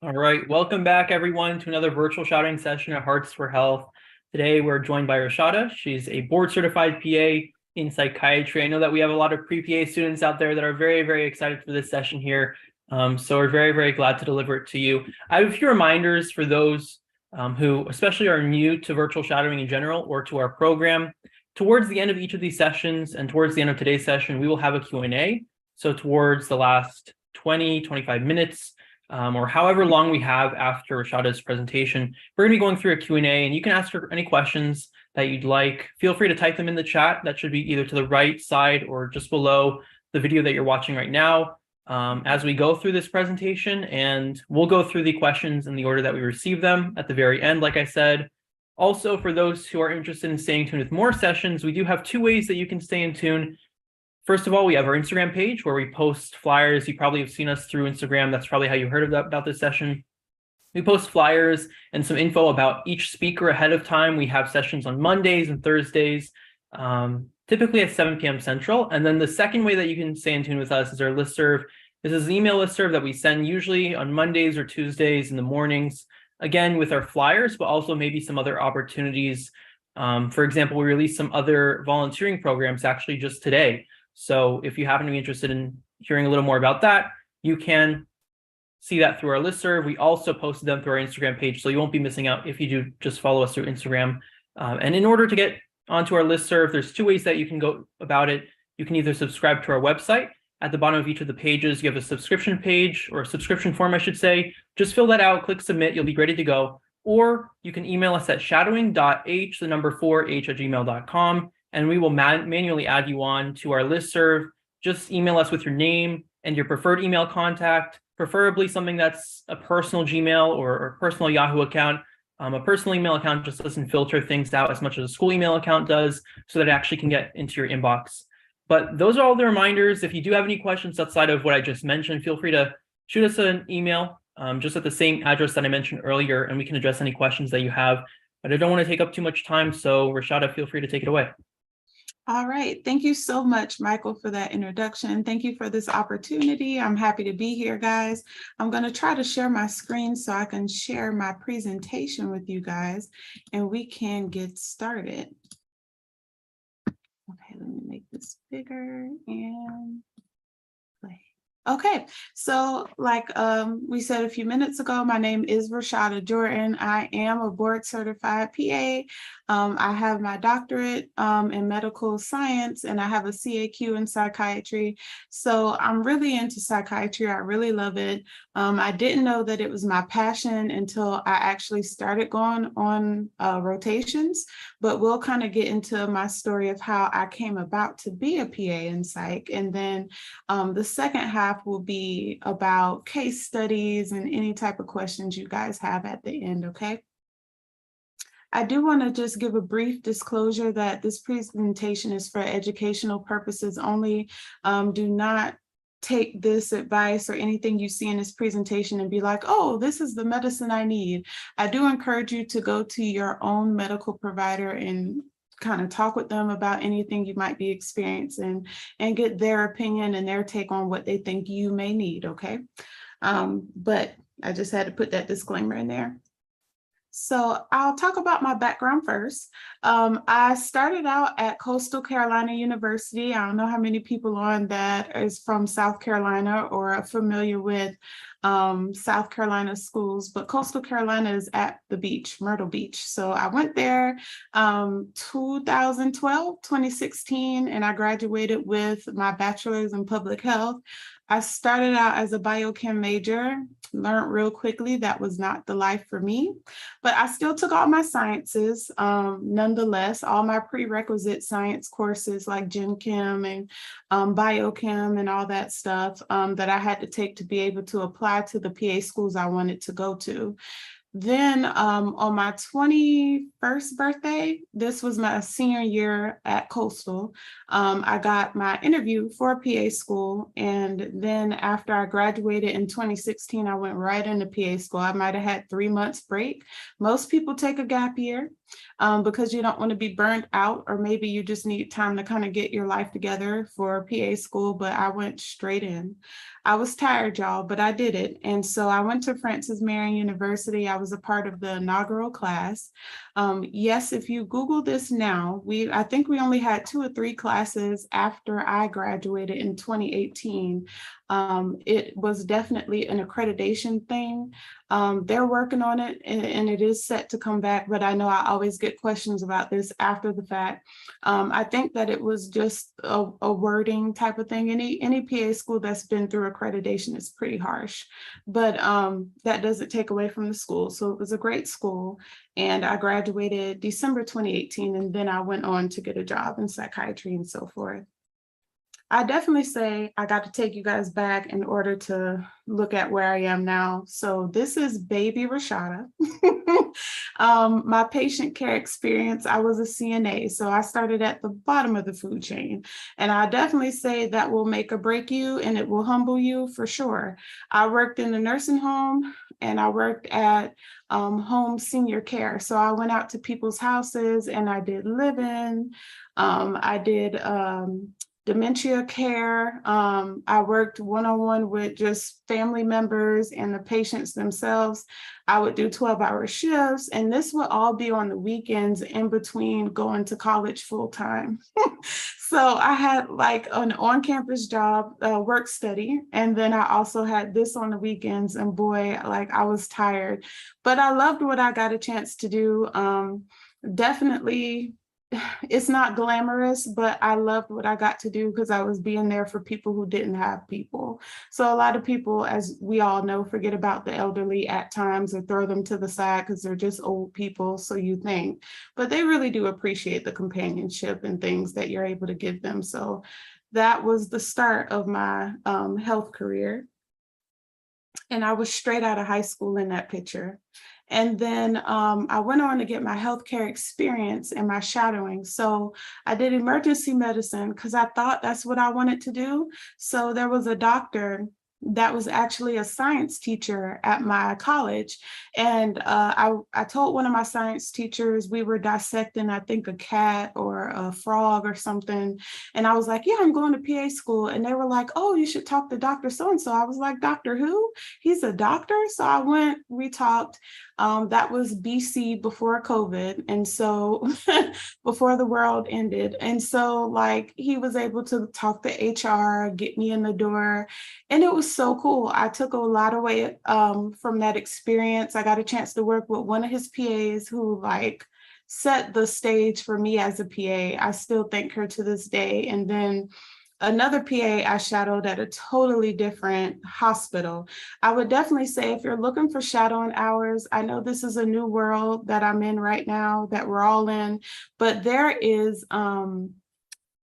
All right, welcome back everyone to another virtual shadowing session at Hearts for Health. Today we're joined by Rashada. She's a board certified PA in psychiatry. I know that we have a lot of pre-PA students out there that are very, very excited for this session here. So we're very, very glad to deliver it to you. I have a few reminders for those who especially are new to virtual shadowing in general or to our program. Towards the end of each of these sessions and towards the end of today's session, we will have a Q&A. So towards the last 20, 25 minutes, or however long we have after Rashada's presentation, we're going to be going through a Q&A, and you can ask her any questions that you'd like. Feel free to type them in the chat. That should be either to the right side or just below the video that you're watching right now as we go through this presentation, and we'll go through the questions in the order that we receive them at the very end, like I said. Also, for those who are interested in staying tuned with more sessions, we do have two ways that you can stay in tune. First of all, we have our Instagram page where we post flyers. You probably have seen us through Instagram. That's probably how you heard about this session. We post flyers and some info about each speaker ahead of time. We have sessions on Mondays and Thursdays, typically at 7 p.m. Central. And then the second way that you can stay in tune with us is our listserv. This is an email listserv that we send usually on Mondays or Tuesdays in the mornings, again, with our flyers, but also maybe some other opportunities. For example, we released some other volunteering programs actually just today. So if you happen to be interested in hearing a little more about that, you can see that through our listserv. We also posted them through our Instagram page, so you won't be missing out if you do just follow us through Instagram. And in order to get onto our listserv, there's two ways that you can go about it. You can either subscribe to our website. At the bottom of each of the pages, you have a subscription page, or a subscription form, I should say. Just fill that out, click submit, you'll be ready to go. Or you can email us at shadowing.h4h@gmail.com. and we will manually add you on to our listserv. Just email us with your name and your preferred email contact, preferably something that's a personal Gmail or personal Yahoo account. A personal email account just doesn't filter things out as much as a school email account does, so that it actually can get into your inbox. But those are all the reminders. If you do have any questions outside of what I just mentioned, feel free to shoot us an email just at the same address that I mentioned earlier, and we can address any questions that you have. But I don't want to take up too much time, so Rashada, feel free to take it away. All right. Thank you so much, Michael, for that introduction. Thank you for this opportunity. I'm happy to be here, guys. I'm going to try to share my screen so I can share my presentation with you guys, and we can get started. Okay, let me make this bigger and play. Okay, so like we said a few minutes ago, my name is Rashadah Jordan. I am a board certified PA. I have my doctorate in medical science, and I have a CAQ in psychiatry. So I'm really into psychiatry. I really love it. I didn't know that it was my passion until I actually started going on rotations, but we'll kind of get into my story of how I came about to be a PA in psych. And then the second half will be about case studies and any type of questions you guys have at the end, okay? I do want to just give a brief disclosure that this presentation is for educational purposes only. Do not take this advice or anything you see in this presentation and be like, oh, this is the medicine I need. I do encourage you to go to your own medical provider and kind of talk with them about anything you might be experiencing and get their opinion and their take on what they think you may need, okay? But I just had to put that disclaimer in there. So I'll talk about my background first. I started out at Coastal Carolina University. I don't know how many people on that is from South Carolina or are familiar with South Carolina schools, but Coastal Carolina is at the beach, Myrtle Beach. So I went there 2016, and I graduated with my bachelor's in public health. I started out as a biochem major, learned real quickly that was not the life for me, but I still took all my sciences. Nonetheless, all my prerequisite science courses like Gen Chem and biochem and all that stuff that I had to take to be able to apply to the PA schools I wanted to go to. Then on my 21st birthday, this was my senior year at Coastal, I got my interview for PA school. And then after I graduated in 2016, I went right into PA school. I might have had 3 months break. Most people take a gap year because you don't want to be burnt out, or maybe you just need time to kind of get your life together for PA school, but I went straight in. I was tired, y'all, but I did it. And so I went to Francis Marion University. I was a part of the inaugural class. Yes, if you Google this now, I think we only had 2 or 3 classes after I graduated in 2018. It was definitely an accreditation thing. They're working on it, and it is set to come back, but I know I always get questions about this after the fact. I think that it was just a wording type of thing. Any PA school that's been through accreditation is pretty harsh, but that doesn't take away from the school. So it was a great school, and I graduated December 2018, and then I went on to get a job in psychiatry and so forth. I definitely say I got to take you guys back in order to look at where I am now. So this is baby Rashada. My patient care experience, I was a CNA, so I started at the bottom of the food chain. And I definitely say that will make or break you, and it will humble you for sure. I worked in the nursing home, and I worked at home senior care. So I went out to people's houses and I did live-in. I did dementia care. I worked one-on-one with just family members and the patients themselves. I would do 12-hour shifts, and this would all be on the weekends in between going to college full-time. So I had like an on-campus job, work study, and then I also had this on the weekends, and boy, like I was tired, but I loved what I got a chance to do. Definitely, it's not glamorous, but I loved what I got to do because I was being there for people who didn't have people. So a lot of people, as we all know, forget about the elderly at times or throw them to the side because they're just old people, so you think, but they really do appreciate the companionship and things that you're able to give them. So that was the start of my health career. And I was straight out of high school in that picture. And then I went on to get my healthcare experience and my shadowing. So I did emergency medicine because I thought that's what I wanted to do. So there was a doctor that was actually a science teacher at my college. And I told one of my science teachers, we were dissecting, I think, a cat or a frog or something. And I was like, yeah, I'm going to PA school. And they were like, oh, you should talk to Dr. So-and-so. I was like, Doctor who? He's a doctor? So I went, we talked. That was BC before COVID. And so before the world ended. And so like he was able to talk to HR, get me in the door. And it was so cool. I took a lot away from that experience. I got a chance to work with one of his PAs who like set the stage for me as a PA. I still thank her to this day. And then another PA I shadowed at a totally different hospital. I would definitely say if you're looking for shadowing hours, I know this is a new world that I'm in right now, that we're all in, but there is,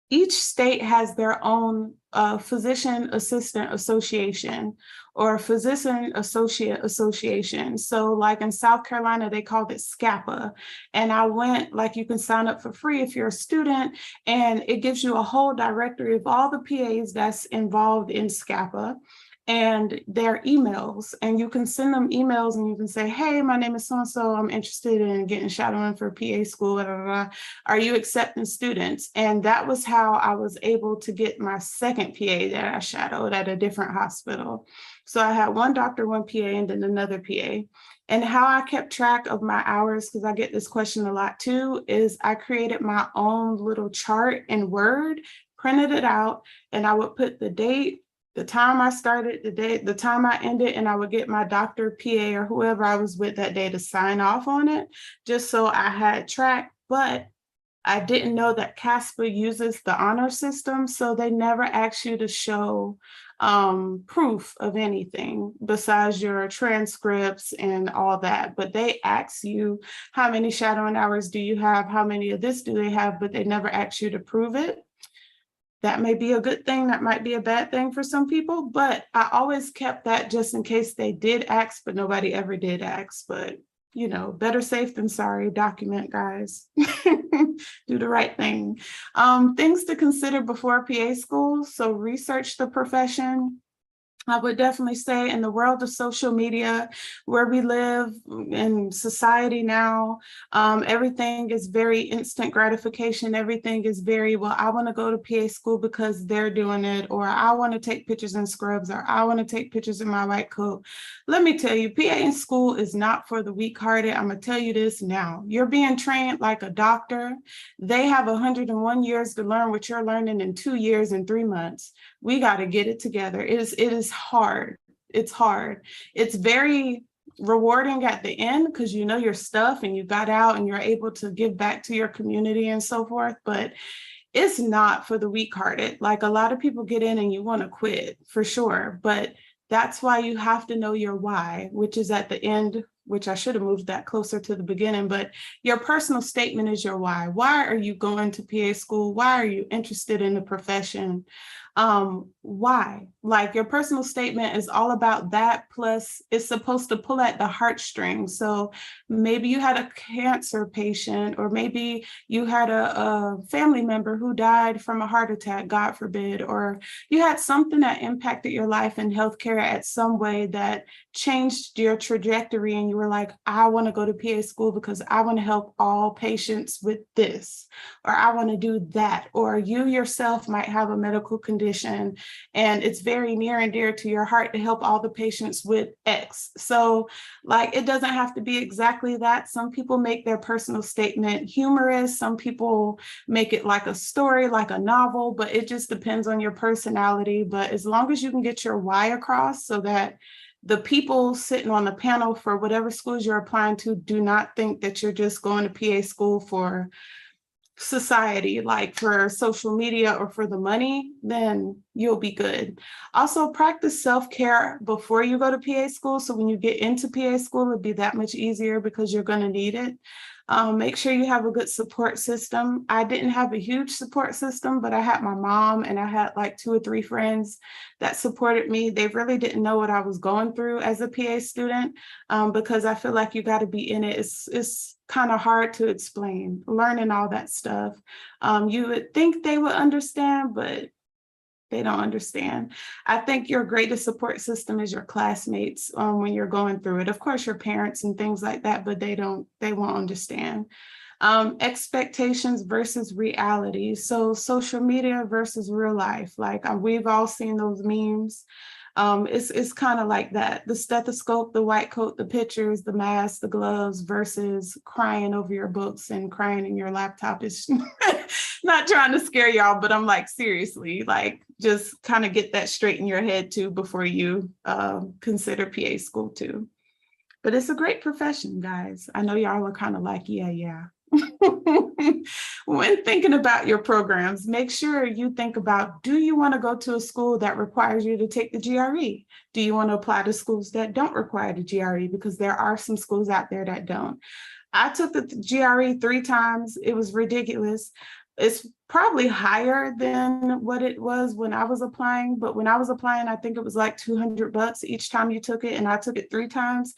each state has their own physician assistant association or physician associate association. So like in South Carolina, they called it SCAPA. And I went, like you can sign up for free if you're a student, and it gives you a whole directory of all the PAs that's involved in SCAPA and their emails, and you can send them emails and you can say, hey, my name is so-and-so, I'm interested in getting shadowing for PA school, blah, blah, blah. Are you accepting students? And that was how I was able to get my second PA that I shadowed at a different hospital. So I had one doctor, one PA, and then another PA. And how I kept track of my hours, because I get this question a lot too, is I created my own little chart in Word, printed it out, and I would put the date, the time I started, the day, the time I ended, and I would get my doctor, PA, or whoever I was with that day to sign off on it, just so I had track. But I didn't know that CASPA uses the honor system, so they never ask you to show proof of anything besides your transcripts and all that. But they ask you how many shadowing hours do you have, how many of this do they have, but they never ask you to prove it. That may be a good thing, that might be a bad thing for some people, but I always kept that just in case they did ask, but nobody ever did ask. But you know, better safe than sorry. Document, guys. Do the right thing. Things to consider before PA school. So research the profession. I would definitely say in the world of social media, where we live in society now, everything is very instant gratification. Everything is very, well, I want to go to PA school because they're doing it, or I want to take pictures in scrubs, or I want to take pictures in my white coat. Let me tell you, PA in school is not for the weak-hearted. I'm going to tell you this now. You're being trained like a doctor. They have 101 years to learn what you're learning in 2 years and 3 months. We got to get it together. It is hard. It's hard. It's very rewarding at the end because you know your stuff and you got out and you're able to give back to your community and so forth. But it's not for the weak-hearted. Like, a lot of people get in and you want to quit for sure. But that's why you have to know your why, which is at the end, which I should have moved that closer to the beginning, but your personal statement is your why. Why are you going to PA school? Why are you interested in the profession? Why? Like, your personal statement is all about that, plus it's supposed to pull at the heartstrings. So maybe you had a cancer patient, or maybe you had a family member who died from a heart attack, God forbid, or you had something that impacted your life in healthcare at some way that changed your trajectory, and you were like, I want to go to PA school because I want to help all patients with this, or I want to do that, or you yourself might have a medical condition and it's very near and dear to your heart to help all the patients with X. So, like, it doesn't have to be exactly that. Some people make their personal statement humorous. Some people make it like a story, like a novel, but it just depends on your personality. But as long as you can get your why across, so that the people sitting on the panel for whatever schools you're applying to do not think that you're just going to PA school for society, like for social media or for the money, then you'll be good. Also, practice self-care before you go to PA school. So when you get into PA school, it'll be that much easier because you're going to need it. Make sure you have a good support system. I didn't have a huge support system, but I had my mom and I had like 2 or 3 friends that supported me. They really didn't know what I was going through as a PA student, because I feel like you got to be in it. It's kind of hard to explain, learning all that stuff. You would think they would understand, but they don't understand. I think your greatest support system is your classmates when you're going through it. Of course, your parents and things like that, but they won't understand. Expectations versus reality. So social media versus real life. Like, we've all seen those memes. It's kind of like that. The stethoscope, the white coat, the pictures, the mask, the gloves versus crying over your books and crying in your laptop. Is not trying to scare y'all, but I'm like, seriously, like, just kind of get that straight in your head too before you consider PA school too. But it's a great profession, guys. I know y'all are kind of like, yeah. When thinking about your programs, make sure you think about, do you want to go to a school that requires you to take the GRE? Do you want to apply to schools that don't require the GRE? Because there are some schools out there that don't. I took the GRE 3 times. It was ridiculous. It's probably higher than what it was when I was applying, but when I was applying, I think it was like $200 each time you took it, and I took it 3 times.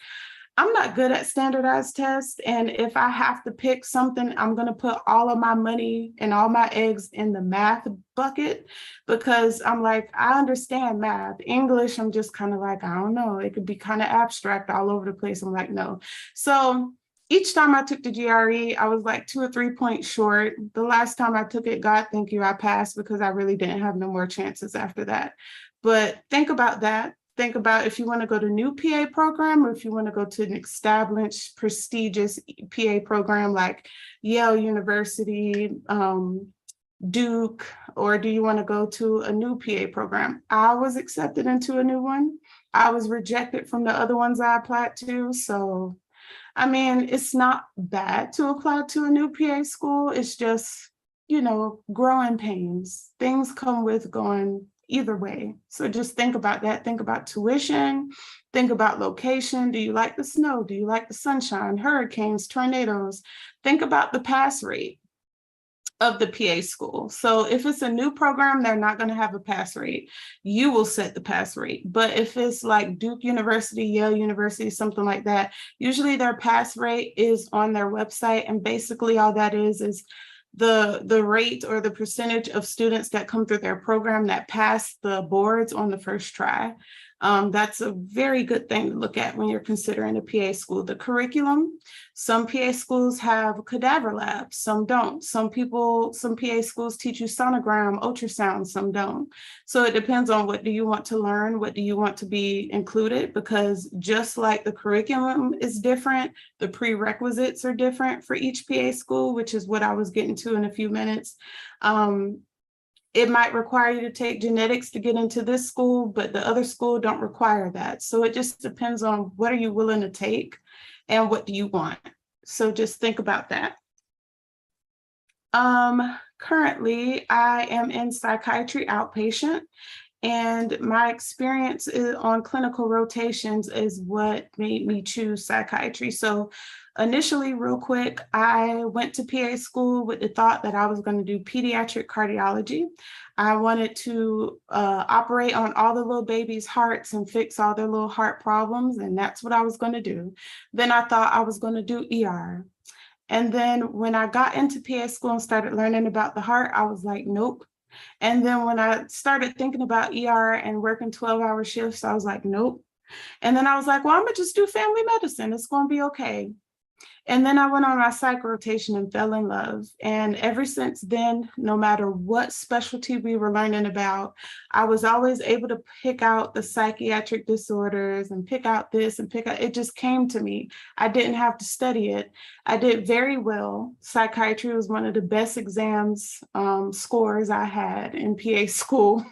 I'm not good at standardized tests, and if I have to pick something, I'm going to put all of my money and all my eggs in the math bucket, because I'm like, I understand math. English, I'm just kind of like, I don't know, it could be kind of abstract all over the place. I'm like, no. So each time I took the GRE, I was like 2 or 3 points short. The last time I took it, God, thank you, I passed, because I really didn't have no more chances after that. But think about that. Think about if you want to go to a new PA program, or if you want to go to an established, prestigious PA program like Yale University, Duke, or do you want to go to a new PA program? I was accepted into a new one. I was rejected from the other ones I applied to. So, I mean, it's not bad to apply to a new PA school. It's just, growing pains. Things come with going either way. So just think about that. Think about tuition. Think about location. Do you like the snow? Do you like the sunshine, hurricanes, tornadoes? Think about the pass rate of the PA school. So if it's a new program, they're not going to have a pass rate. You will set the pass rate. But if it's like Duke University, Yale University, something like that, usually their pass rate is on their website. And basically all that is the rate or the percentage of students that come through their program that pass the boards on the first try. That's a very good thing to look at when you're considering a PA school. The curriculum, some PA schools have cadaver labs, some don't. Some PA schools teach you sonogram, ultrasound, some don't. So it depends on what do you want to learn, what do you want to be included, because just like the curriculum is different, the prerequisites are different for each PA school, which is what I was getting to in a few minutes. It might require you to take genetics to get into this school, but the other school don't require that. So it just depends on what are you willing to take and what do you want. So just think about that. Currently, I am in psychiatry outpatient, and my experience on clinical rotations is what made me choose psychiatry. So initially, real quick, I went to PA school with the thought that I was going to do pediatric cardiology. I wanted to operate on all the little babies' hearts and fix all their little heart problems, and that's what I was going to do. Then I thought I was going to do ER. And then when I got into PA school and started learning about the heart, I was like, nope. And then when I started thinking about ER and working 12-hour shifts, I was like, nope. And then I was like, well, I'm gonna just do family medicine. It's gonna be okay. And then I went on my psych rotation and fell in love. And ever since then, no matter what specialty we were learning about, I was always able to pick out the psychiatric disorders and pick out this and pick out, it just came to me. I didn't have to study it. I did very well. Psychiatry was one of the best exams scores I had in PA school.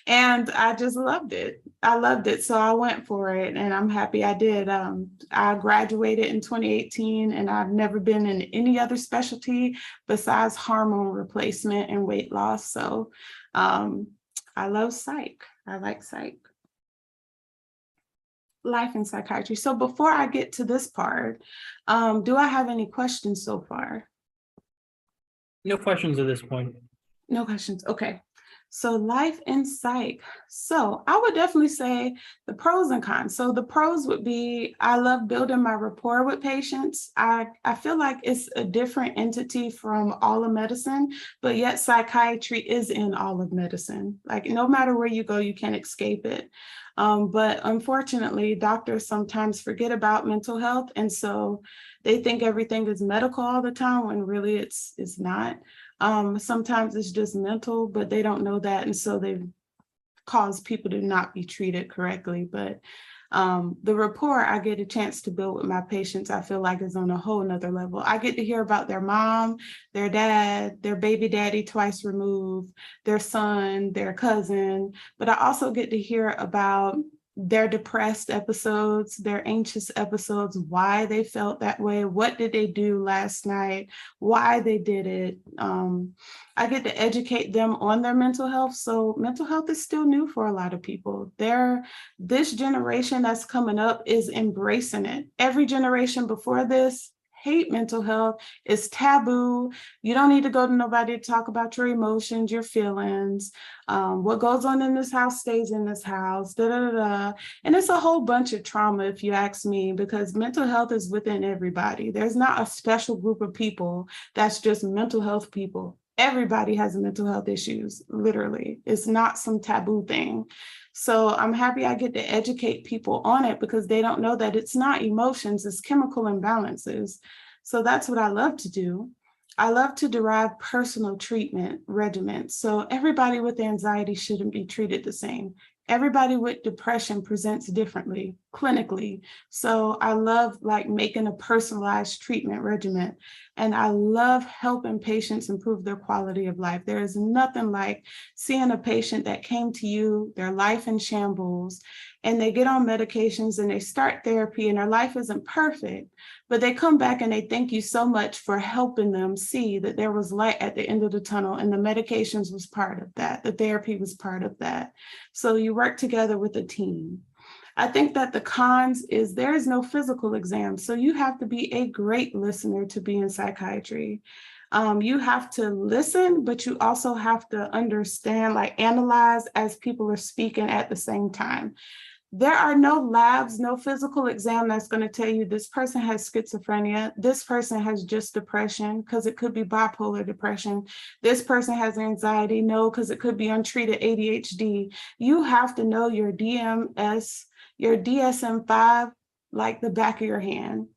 And I just loved it. I loved it. So I went for it, and I'm happy I did. I graduated in 2018, and I've never been in any other specialty besides hormone replacement and weight loss. So I love psych. I like psych. Life in psychiatry. So before I get to this part, do I have any questions so far? No questions at this point. No questions. Okay. So life in psych. So I would definitely say the pros and cons. So the pros would be, I love building my rapport with patients. I feel like it's a different entity from all of medicine, but yet psychiatry is in all of medicine. Like no matter where you go, you can't escape it. But unfortunately, doctors sometimes forget about mental health. And so they think everything is medical all the time when really it's not. Sometimes it's just mental, but they don't know that. And so they cause people to not be treated correctly. But the rapport I get a chance to build with my patients, I feel like is on a whole nother level. I get to hear about their mom, their dad, their baby daddy twice removed, their son, their cousin, but I also get to hear about their depressed episodes, their anxious episodes, why they felt that way, what did they do last night, why they did it. I get to educate them on their mental health. So mental health is still new for a lot of people. This generation that's coming up is embracing it. Every generation before this hate mental health. It's taboo. You don't need to go to nobody to talk about your emotions, your feelings. What goes on in this house stays in this house. Da, da, da, da. And it's a whole bunch of trauma, if you ask me, because mental health is within everybody. There's not a special group of people that's just mental health people. Everybody has mental health issues, literally. It's not some taboo thing. So I'm happy I get to educate people on it because they don't know that it's not emotions, it's chemical imbalances. So that's what I love to do. I love to derive personal treatment regimens. So everybody with anxiety shouldn't be treated the same. Everybody with depression presents differently clinically. So I love making a personalized treatment regimen. And I love helping patients improve their quality of life. There is nothing like seeing a patient that came to you, their life in shambles, and they get on medications and they start therapy and their life isn't perfect, but they come back and they thank you so much for helping them see that there was light at the end of the tunnel, and the medications was part of that. The therapy was part of that. So you work together with a team. I think that the cons is there is no physical exam. So you have to be a great listener to be in psychiatry. You have to listen, but you also have to understand, analyze as people are speaking at the same time. There are no labs, no physical exam that's going to tell you this person has schizophrenia, this person has just depression, because it could be bipolar depression. This person has anxiety, no, because it could be untreated ADHD. You have to know your your DSM-5 like the back of your hand.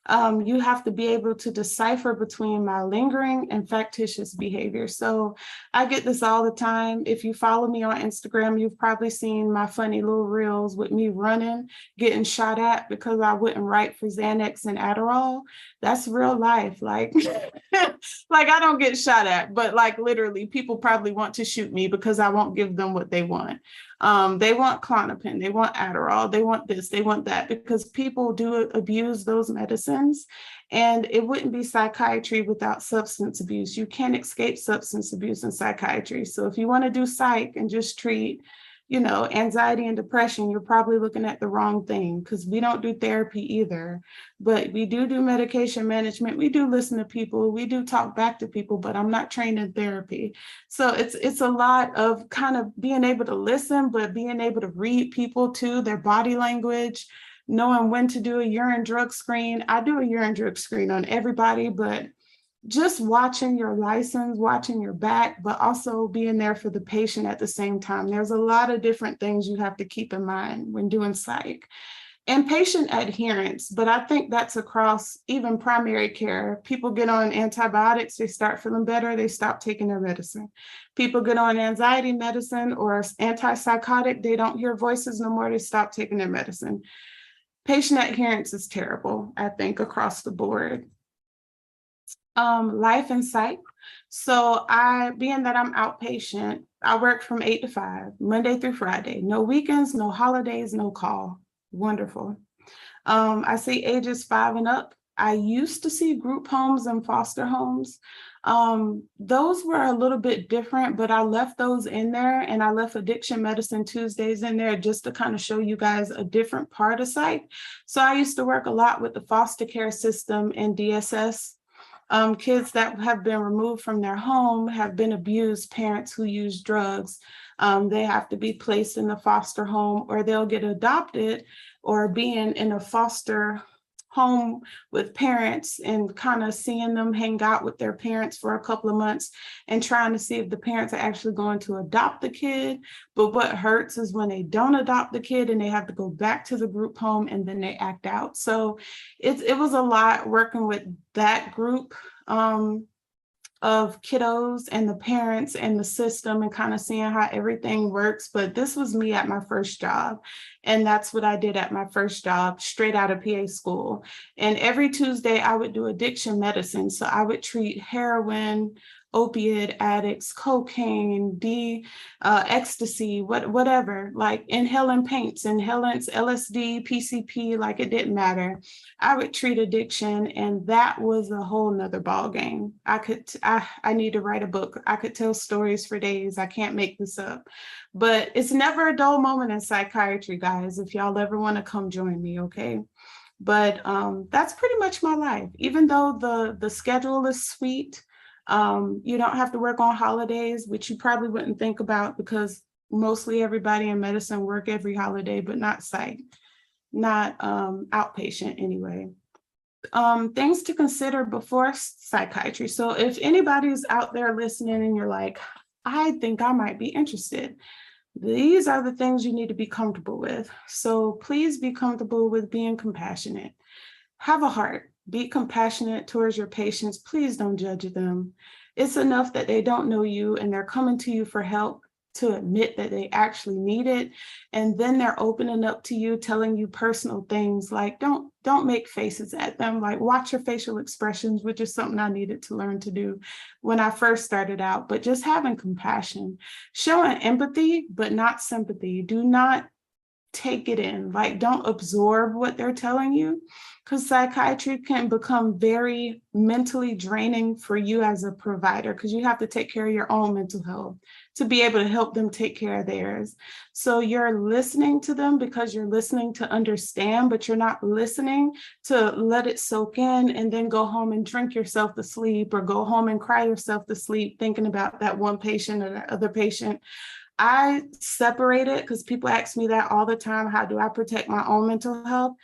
You have to be able to decipher between malingering and factitious behavior. So I get this all the time. If you follow me on Instagram, you've probably seen my funny little reels with me running, getting shot at because I wouldn't write for Xanax and Adderall. That's real life. Like, like I don't get shot at, but like literally people probably want to shoot me because I won't give them what they want. They want Klonopin, they want Adderall, they want this, they want that, because people do abuse those medicines. And it wouldn't be psychiatry without substance abuse. You can't escape substance abuse in psychiatry. So if you want to do psych and just treat, anxiety and depression, you're probably looking at the wrong thing, because we don't do therapy either. But we do medication management. We do listen to people. We do talk back to people, but I'm not trained in therapy. So it's a lot of kind of being able to listen, but being able to read people too, their body language, knowing when to do a urine drug screen. I do a urine drug screen on everybody, but just watching your license, watching your back, but also being there for the patient at the same time. There's a lot of different things you have to keep in mind when doing psych. And patient adherence, but I think that's across even primary care. People get on antibiotics, they start feeling better, they stop taking their medicine. People get on anxiety medicine or antipsychotic, they don't hear voices no more, they stop taking their medicine. Patient adherence is terrible, I think, across the board. Life and psych. So being that I'm outpatient, I work from 8 to 5, Monday through Friday, no weekends, no holidays, no call. Wonderful. I see ages 5 and up. I used to see group homes and foster homes. Those were a little bit different, but I left those in there, and I left Addiction Medicine Tuesdays in there just to kind of show you guys a different part of psych. So I used to work a lot with the foster care system and DSS. Kids that have been removed from their home, have been abused, parents who use drugs, they have to be placed in the foster home, or they'll get adopted, or being in a foster home with parents and kind of seeing them hang out with their parents for a couple of months and trying to see if the parents are actually going to adopt the kid. But what hurts is when they don't adopt the kid and they have to go back to the group home and then they act out. So it was a lot working with that group of kiddos and the parents and the system and kind of seeing how everything works. But this was me at my first job. And that's what I did at my first job, straight out of PA school. And every Tuesday I would do addiction medicine. So I would treat heroin, opiate addicts, cocaine, ecstasy, whatever, like inhaling paints, inhalants, LSD, PCP, like it didn't matter. I would treat addiction, and that was a whole nother ball game. I need to write a book. I could tell stories for days. I can't make this up. But it's never a dull moment in psychiatry, guys, if y'all ever want to come join me, okay? But that's pretty much my life. Even though the schedule is sweet, you don't have to work on holidays, which you probably wouldn't think about because mostly everybody in medicine work every holiday, but not psych, not outpatient anyway. Things to consider before psychiatry. So if anybody's out there listening and you're like, I think I might be interested, these are the things you need to be comfortable with. So please be comfortable with being compassionate. Have a heart. Be compassionate towards your patients. Please don't judge them. It's enough that they don't know you and they're coming to you for help, to admit that they actually need it. And then they're opening up to you, telling you personal things. Like, don't make faces at them. Like, watch your facial expressions, which is something I needed to learn to do when I first started out. But just having compassion, showing empathy, but not sympathy. Do not take it in. Like, don't absorb what they're telling you, because psychiatry can become very mentally draining for you as a provider, because you have to take care of your own mental health to be able to help them take care of theirs. So you're listening to them because you're listening to understand, but you're not listening to let it soak in and then go home and drink yourself to sleep, or go home and cry yourself to sleep thinking about that one patient or the other patient. I separate it because people ask me that all the time. How do I protect my own mental health?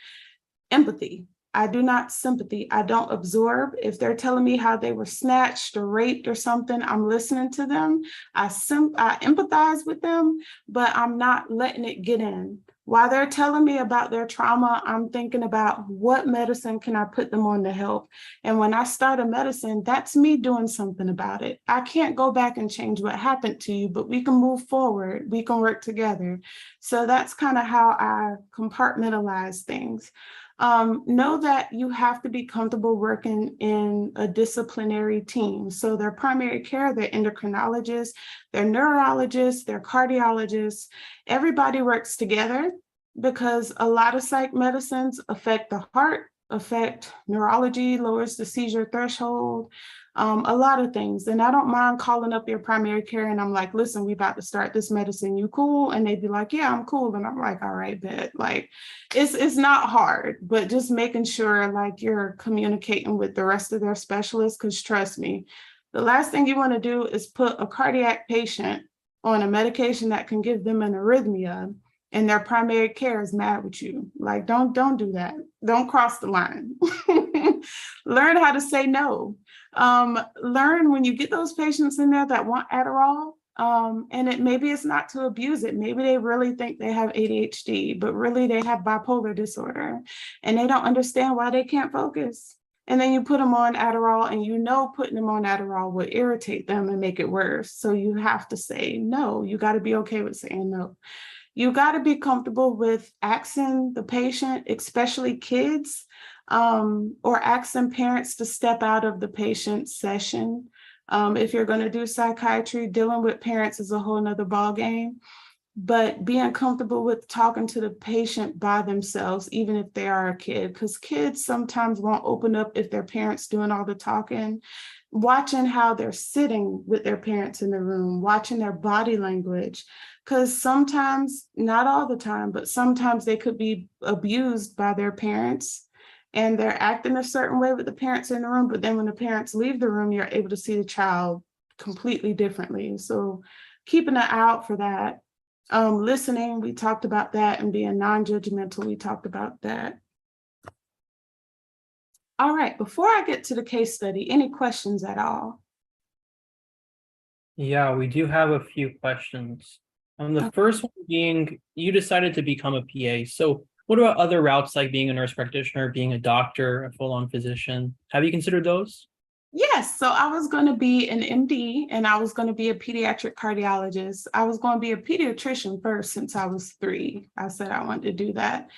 Empathy. I do not sympathy. I don't absorb. If they're telling me how they were snatched or raped or something, I'm listening to them. I empathize with them, but I'm not letting it get in. While they're telling me about their trauma, I'm thinking about what medicine can I put them on to help. And when I start a medicine, that's me doing something about it. I can't go back and change what happened to you, but we can move forward. We can work together. So that's kind of how I compartmentalize things. Know that you have to be comfortable working in a disciplinary team. So their primary care, their endocrinologists, their neurologists, their cardiologists, everybody works together because a lot of psych medicines affect the heart, affect neurology, lowers the seizure threshold, a lot of things. And I don't mind calling up your primary care and I'm like, listen, we about to start this medicine. You cool? And they'd be like, yeah, I'm cool. And I'm like, all right, bet. Like, it's not hard, but just making sure like you're communicating with the rest of their specialists, because trust me, the last thing you want to do is put a cardiac patient on a medication that can give them an arrhythmia and their primary care is mad with you. Like, don't do that. Don't cross the line. Learn how to say no. Learn when you get those patients in there that want Adderall, and maybe it's not to abuse it. Maybe they really think they have ADHD, but really they have bipolar disorder and they don't understand why they can't focus. And then you put them on Adderall and you know putting them on Adderall will irritate them and make it worse. So you have to say no. You got to be okay with saying no. You got to be comfortable with asking the patient, especially kids, or asking parents to step out of the patient's session. If you're going to do psychiatry, dealing with parents is a whole nother ballgame. But being comfortable with talking to the patient by themselves, even if they are a kid, because kids sometimes won't open up if their parents doing all the talking. Watching how they're sitting with their parents in the room, watching their body language, because sometimes, not all the time, but sometimes they could be abused by their parents and they're acting a certain way with the parents in the room. But then when the parents leave the room, you're able to see the child completely differently. So keeping an eye out for that. Listening, we talked about that, and being non-judgmental, we talked about that. All right, before I get to the case study, any questions at all? Yeah, we do have a few questions. The first one being, you decided to become a PA. So what about other routes like being a nurse practitioner, being a doctor, a full-on physician? Have you considered those? Yes, so I was going to be an MD and I was going to be a pediatric cardiologist. I was going to be a pediatrician first since I was 3. I said I wanted to do that.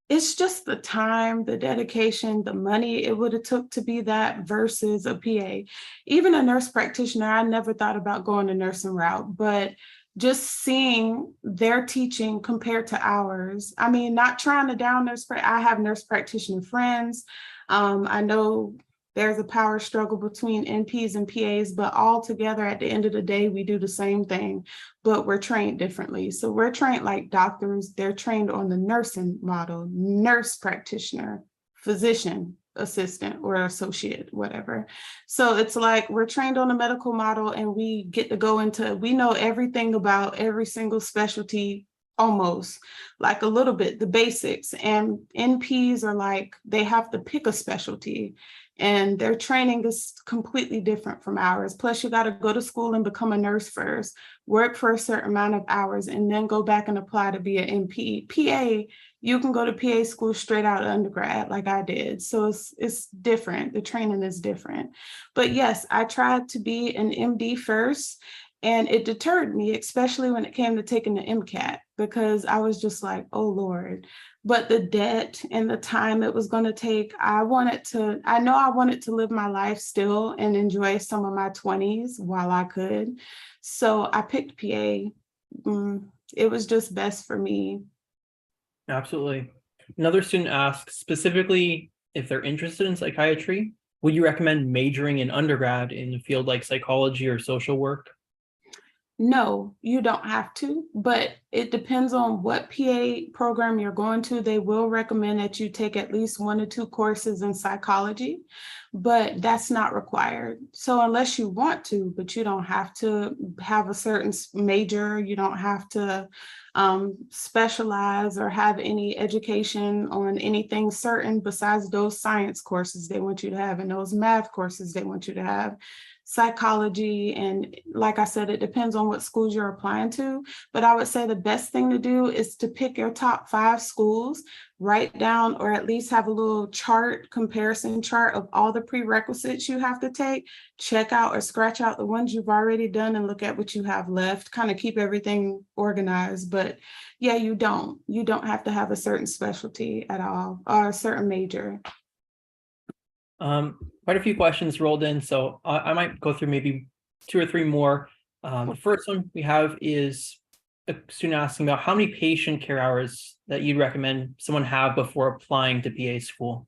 It's just the time, the dedication, the money it would have took to be that versus a PA. Even a nurse practitioner, I never thought about going the nursing route, but just seeing their teaching compared to ours. I mean, not trying to down I have nurse practitioner friends. I know there's a power struggle between NPs and PAs, but all together at the end of the day, we do the same thing, but we're trained differently. So we're trained like doctors. They're trained on the nursing model, nurse practitioner, physician assistant or associate, whatever. So it's like we're trained on a medical model and we get to go into, we know everything about every single specialty, almost like a little bit, the basics. And NPs are like, they have to pick a specialty. And their training is completely different from ours. Plus, you got to go to school and become a nurse first, work for a certain amount of hours, and then go back and apply to be an NP. PA, you can go to PA school straight out of undergrad, like I did. So it's different. The training is different. But yes, I tried to be an MD first, and it deterred me, especially when it came to taking the MCAT, because I was just like, oh, Lord. But the debt and the time it was going to take, I wanted to live my life still and enjoy some of my 20s while I could. So I picked PA. It was just best for me. Absolutely. Another student asks, specifically, if they're interested in psychiatry, would you recommend majoring in undergrad in a field like psychology or social work? No, you don't have to, but it depends on what PA program you're going to. They will recommend that you take at least 1 or 2 courses in psychology, but that's not required. So unless you want to, but you don't have to have a certain major, you don't have to specialize or have any education on anything certain besides those science courses they want you to have and those math courses they want you to have. Psychology, and like I said, it depends on what schools you're applying to, but I would say the best thing to do is to pick your top 5 schools, write down or at least have a little chart, comparison chart of all the prerequisites you have to take, check out or scratch out the ones you've already done and look at what you have left, kind of keep everything organized. But yeah, you don't have to have a certain specialty at all or a certain major. Quite a few questions rolled in, so I might go through maybe 2 or 3 more. The first one we have is a student asking about how many patient care hours that you'd recommend someone have before applying to PA school.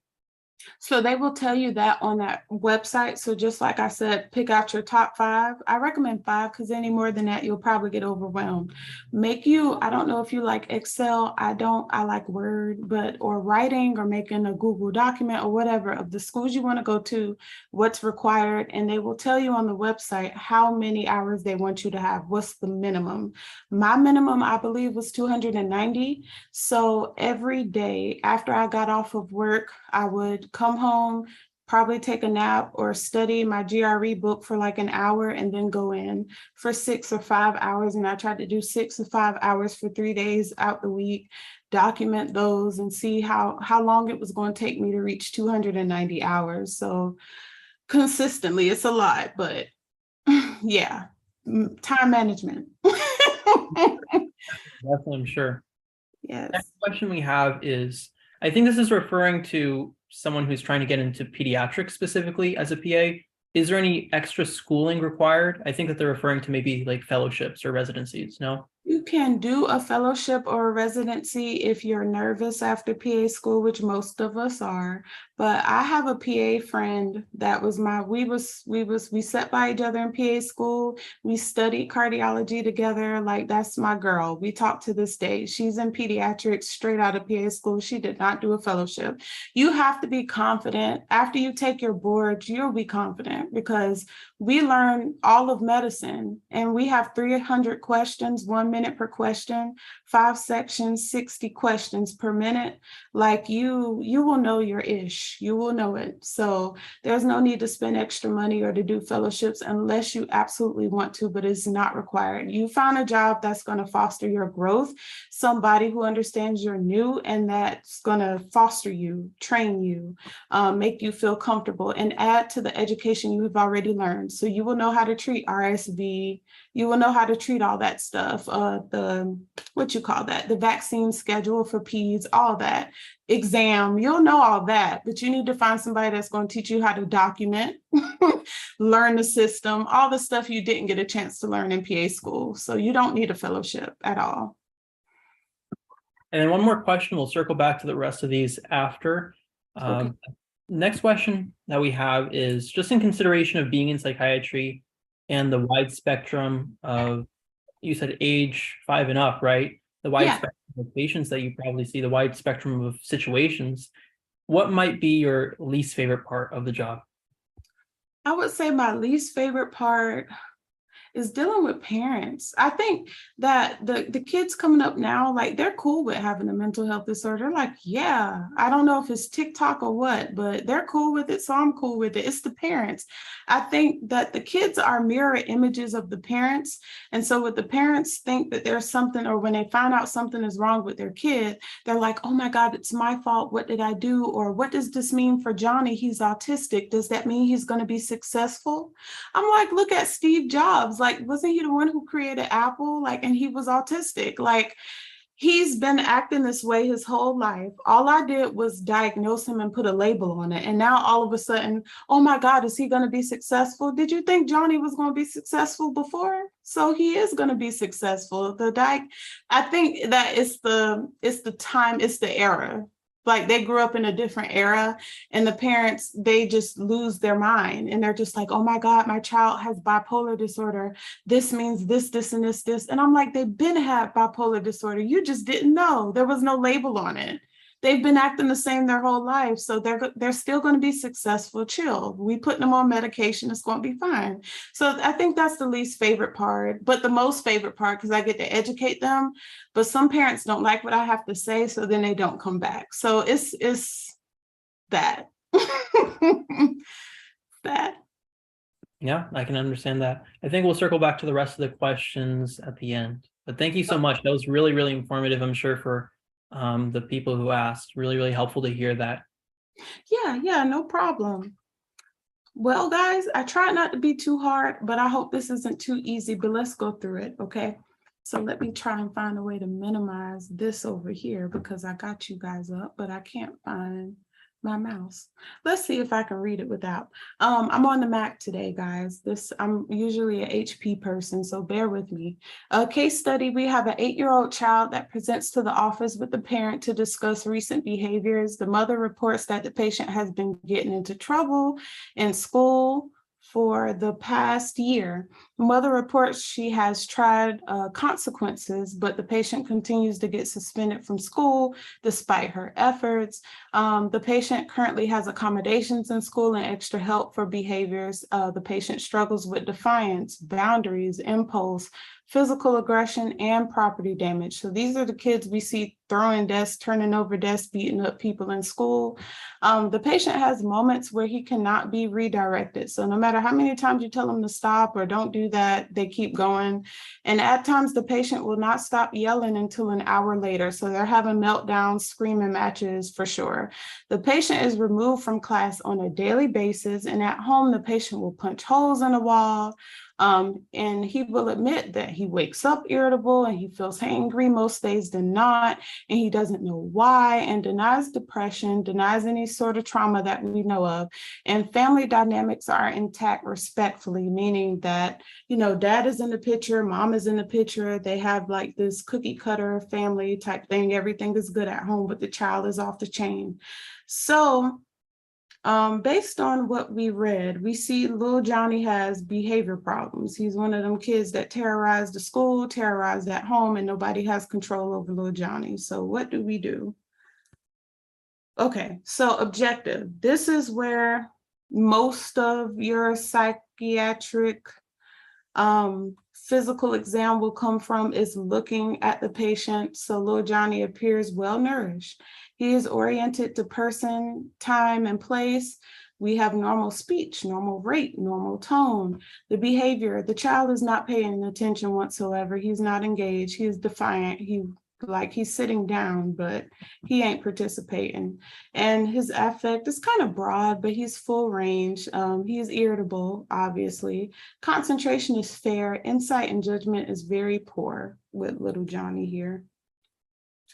So they will tell you that on that website. So just like I said, pick out your top 5. I recommend 5 because any more than that, you'll probably get overwhelmed. I don't know if you like Excel. I like Word, or writing or making a Google document or whatever of the schools you want to go to, what's required. And they will tell you on the website how many hours they want you to have. What's the minimum? My minimum, I believe, was 290. So every day after I got off of work, I would come home, probably take a nap or study my GRE book for like an hour and then go in for 6 or 5 hours. And I tried to do 6 or 5 hours for 3 days out the week, document those and see how long it was going to take me to reach 290 hours. So consistently, it's a lot, but yeah, time management. Definitely, I'm sure. Yes. Next question we have is, I think this is referring to someone who's trying to get into pediatrics specifically as a PA. Is there any extra schooling required? I think that they're referring to maybe like fellowships or residencies, no? You can do a fellowship or a residency if you're nervous after PA school, which most of us are. But I have a PA friend that was we sat by each other in PA school. We studied cardiology together. Like, that's my girl. We talk to this day. She's in pediatrics straight out of PA school. She did not do a fellowship. You have to be confident. After you take your boards, you'll be confident because we learn all of medicine and we have 300 questions, 1 minute per question, 5 sections, 60 questions per minute. Like, you will know your ish, you will know it. So there's no need to spend extra money or to do fellowships unless you absolutely want to, but it's not required. You find a job that's going to foster your growth, somebody who understands you're new and that's going to foster you, train you, make you feel comfortable and add to the education you have already learned. So you will know how to treat RSV, you will know how to treat all that stuff, the vaccine schedule for peds, all that, exam, you'll know all that, but you need to find somebody that's going to teach you how to document, learn the system, all the stuff you didn't get a chance to learn in PA school. So you don't need a fellowship at all. And then one more question, we'll circle back to the rest of these after. Okay. Next question that we have is just in consideration of being in psychiatry and the wide spectrum of, you said age 5 and up, right? The wide spectrum of patients that you probably see, the wide spectrum of situations. What might be your least favorite part of the job? I would say my least favorite part is dealing with parents. I think that the kids coming up now, like, they're cool with having a mental health disorder. They're like, yeah, I don't know if it's TikTok or what, but they're cool with it, so I'm cool with it. It's the parents. I think that the kids are mirror images of the parents. And so when the parents think that there's something, or when they find out something is wrong with their kid, they're like, oh my God, it's my fault. What did I do? Or what does this mean for Johnny? He's autistic. Does that mean he's going to be successful? I'm like, look at Steve Jobs. Like, wasn't he the one who created Apple? Like, and he was autistic. Like, he's been acting this way his whole life. All I did was diagnose him and put a label on it. And now all of a sudden, oh my God, is he going to be successful? Did you think Johnny was going to be successful before? So he is going to be successful. I think that it's the time, it's the era. like they grew up in a different era, and the parents, they just lose their mind and they're just like, oh my God, my child has bipolar disorder. This means this, and this. And I'm like, they've been had bipolar disorder. You just didn't know. There was no label on it. They've been acting the same their whole life. So they're still going to be successful. Chill. We put them on medication. It's going to be fine. So I think that's the least favorite part, but the most favorite part, because I get to educate them. But some parents don't like what I have to say, so then they don't come back. So it's that. that. Yeah, I can understand that. I think we'll circle back to the rest of the questions at the end. But thank you so much. That was really, really informative, I'm sure, for the people who asked. Really, really helpful to hear that. Yeah, no problem. Well, guys, I try not to be too hard, but I hope this isn't too easy, but let's go through it, okay? So let me try and find a way to minimize this over here because I got you guys up, but I can't find my mouse. Let's see if I can read it without. I'm on the Mac today, guys. I'm usually an HP person, so bear with me. A case study, we have an 8-year-old child that presents to the office with the parent to discuss recent behaviors. The mother reports that the patient has been getting into trouble in school for the past year. The mother reports she has tried consequences, but the patient continues to get suspended from school despite her efforts. The patient currently has accommodations in school and extra help for behaviors. The patient struggles with defiance, boundaries, impulse, physical aggression, and property damage. So these are the kids we see throwing desks, turning over desks, beating up people in school. The patient has moments where he cannot be redirected. So no matter how many times you tell him to stop or don't do that, they keep going. And at times the patient will not stop yelling until an hour later. So they're having meltdowns, screaming matches for sure. The patient is removed from class on a daily basis. And at home, the patient will punch holes in the wall. And he will admit that he wakes up irritable and he feels angry most days than not, and he doesn't know why, and denies depression, denies any sort of trauma that we know of. And family dynamics are intact respectfully, meaning that, dad is in the picture, mom is in the picture. They have like this cookie cutter family type thing. Everything is good at home, but the child is off the chain. So based on what we read, we see little Johnny has behavior problems. He's one of them kids that terrorize the school, terrorize at home, and nobody has control over little Johnny. So what do we do? Okay, so objective. This is where most of your psychiatric physical exam will come from, is looking at the patient. So little Johnny appears well nourished. He is oriented to person, time, and place. We have normal speech, normal rate, normal tone. The behavior, the child is not paying attention whatsoever. He's not engaged. He is defiant. He's sitting down, but he ain't participating. And his affect is kind of broad, but he's full range. He is irritable, obviously. Concentration is fair. Insight and judgment is very poor with little Johnny here.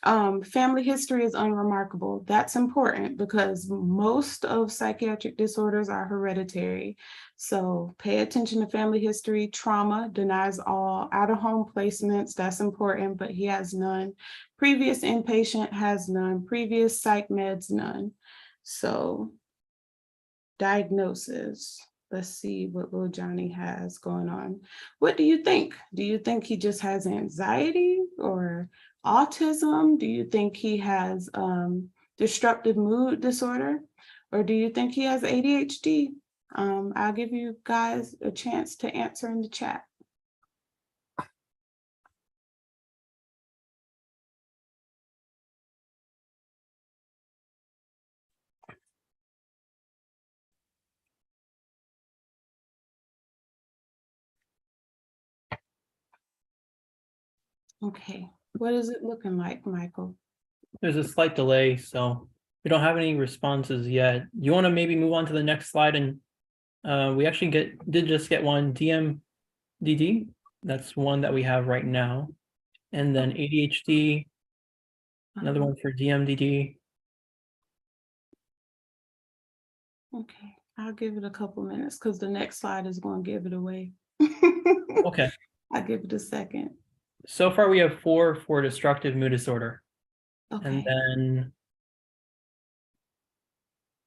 Family history is unremarkable. That's important because most of psychiatric disorders are hereditary. So pay attention to family history. Trauma, denies all out-of-home placements. That's important, but he has none. Previous inpatient, has none. Previous psych meds, none. So diagnosis. Let's see what little Johnny has going on. What do you think? Do you think he just has anxiety or autism? Do you think he has disruptive mood disorder? Or do you think he has ADHD? I'll give you guys a chance to answer in the chat. Okay, what is it looking like, Michael? There's a slight delay, so we don't have any responses yet. You want to maybe move on to the next slide? And we actually did just get one, DMDD. That's one that we have right now. And then ADHD, another one for DMDD. Okay, I'll give it a couple minutes because the next slide is going to give it away. Okay. I'll give it a second. So far, we have 4 for destructive mood disorder. Okay. And then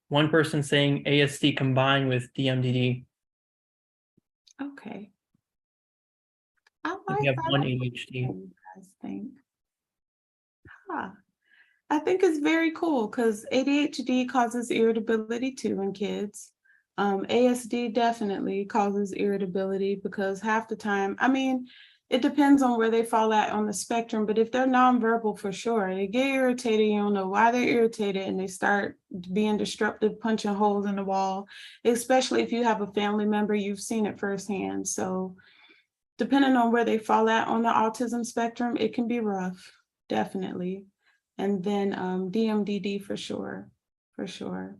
one person saying ASD combined with DMDD. Okay. I And like we have that. one What ADHD. do you guys think? Huh. I think it's very cool because ADHD causes irritability too in kids. ASD definitely causes irritability because half the time, I mean, it depends on where they fall at on the spectrum, but if they're nonverbal for sure, they get irritated, you don't know why they're irritated, and they start being disruptive, punching holes in the wall, especially if you have a family member, you've seen it firsthand. So depending on where they fall at on the autism spectrum, it can be rough, definitely. And then DMDD for sure, for sure.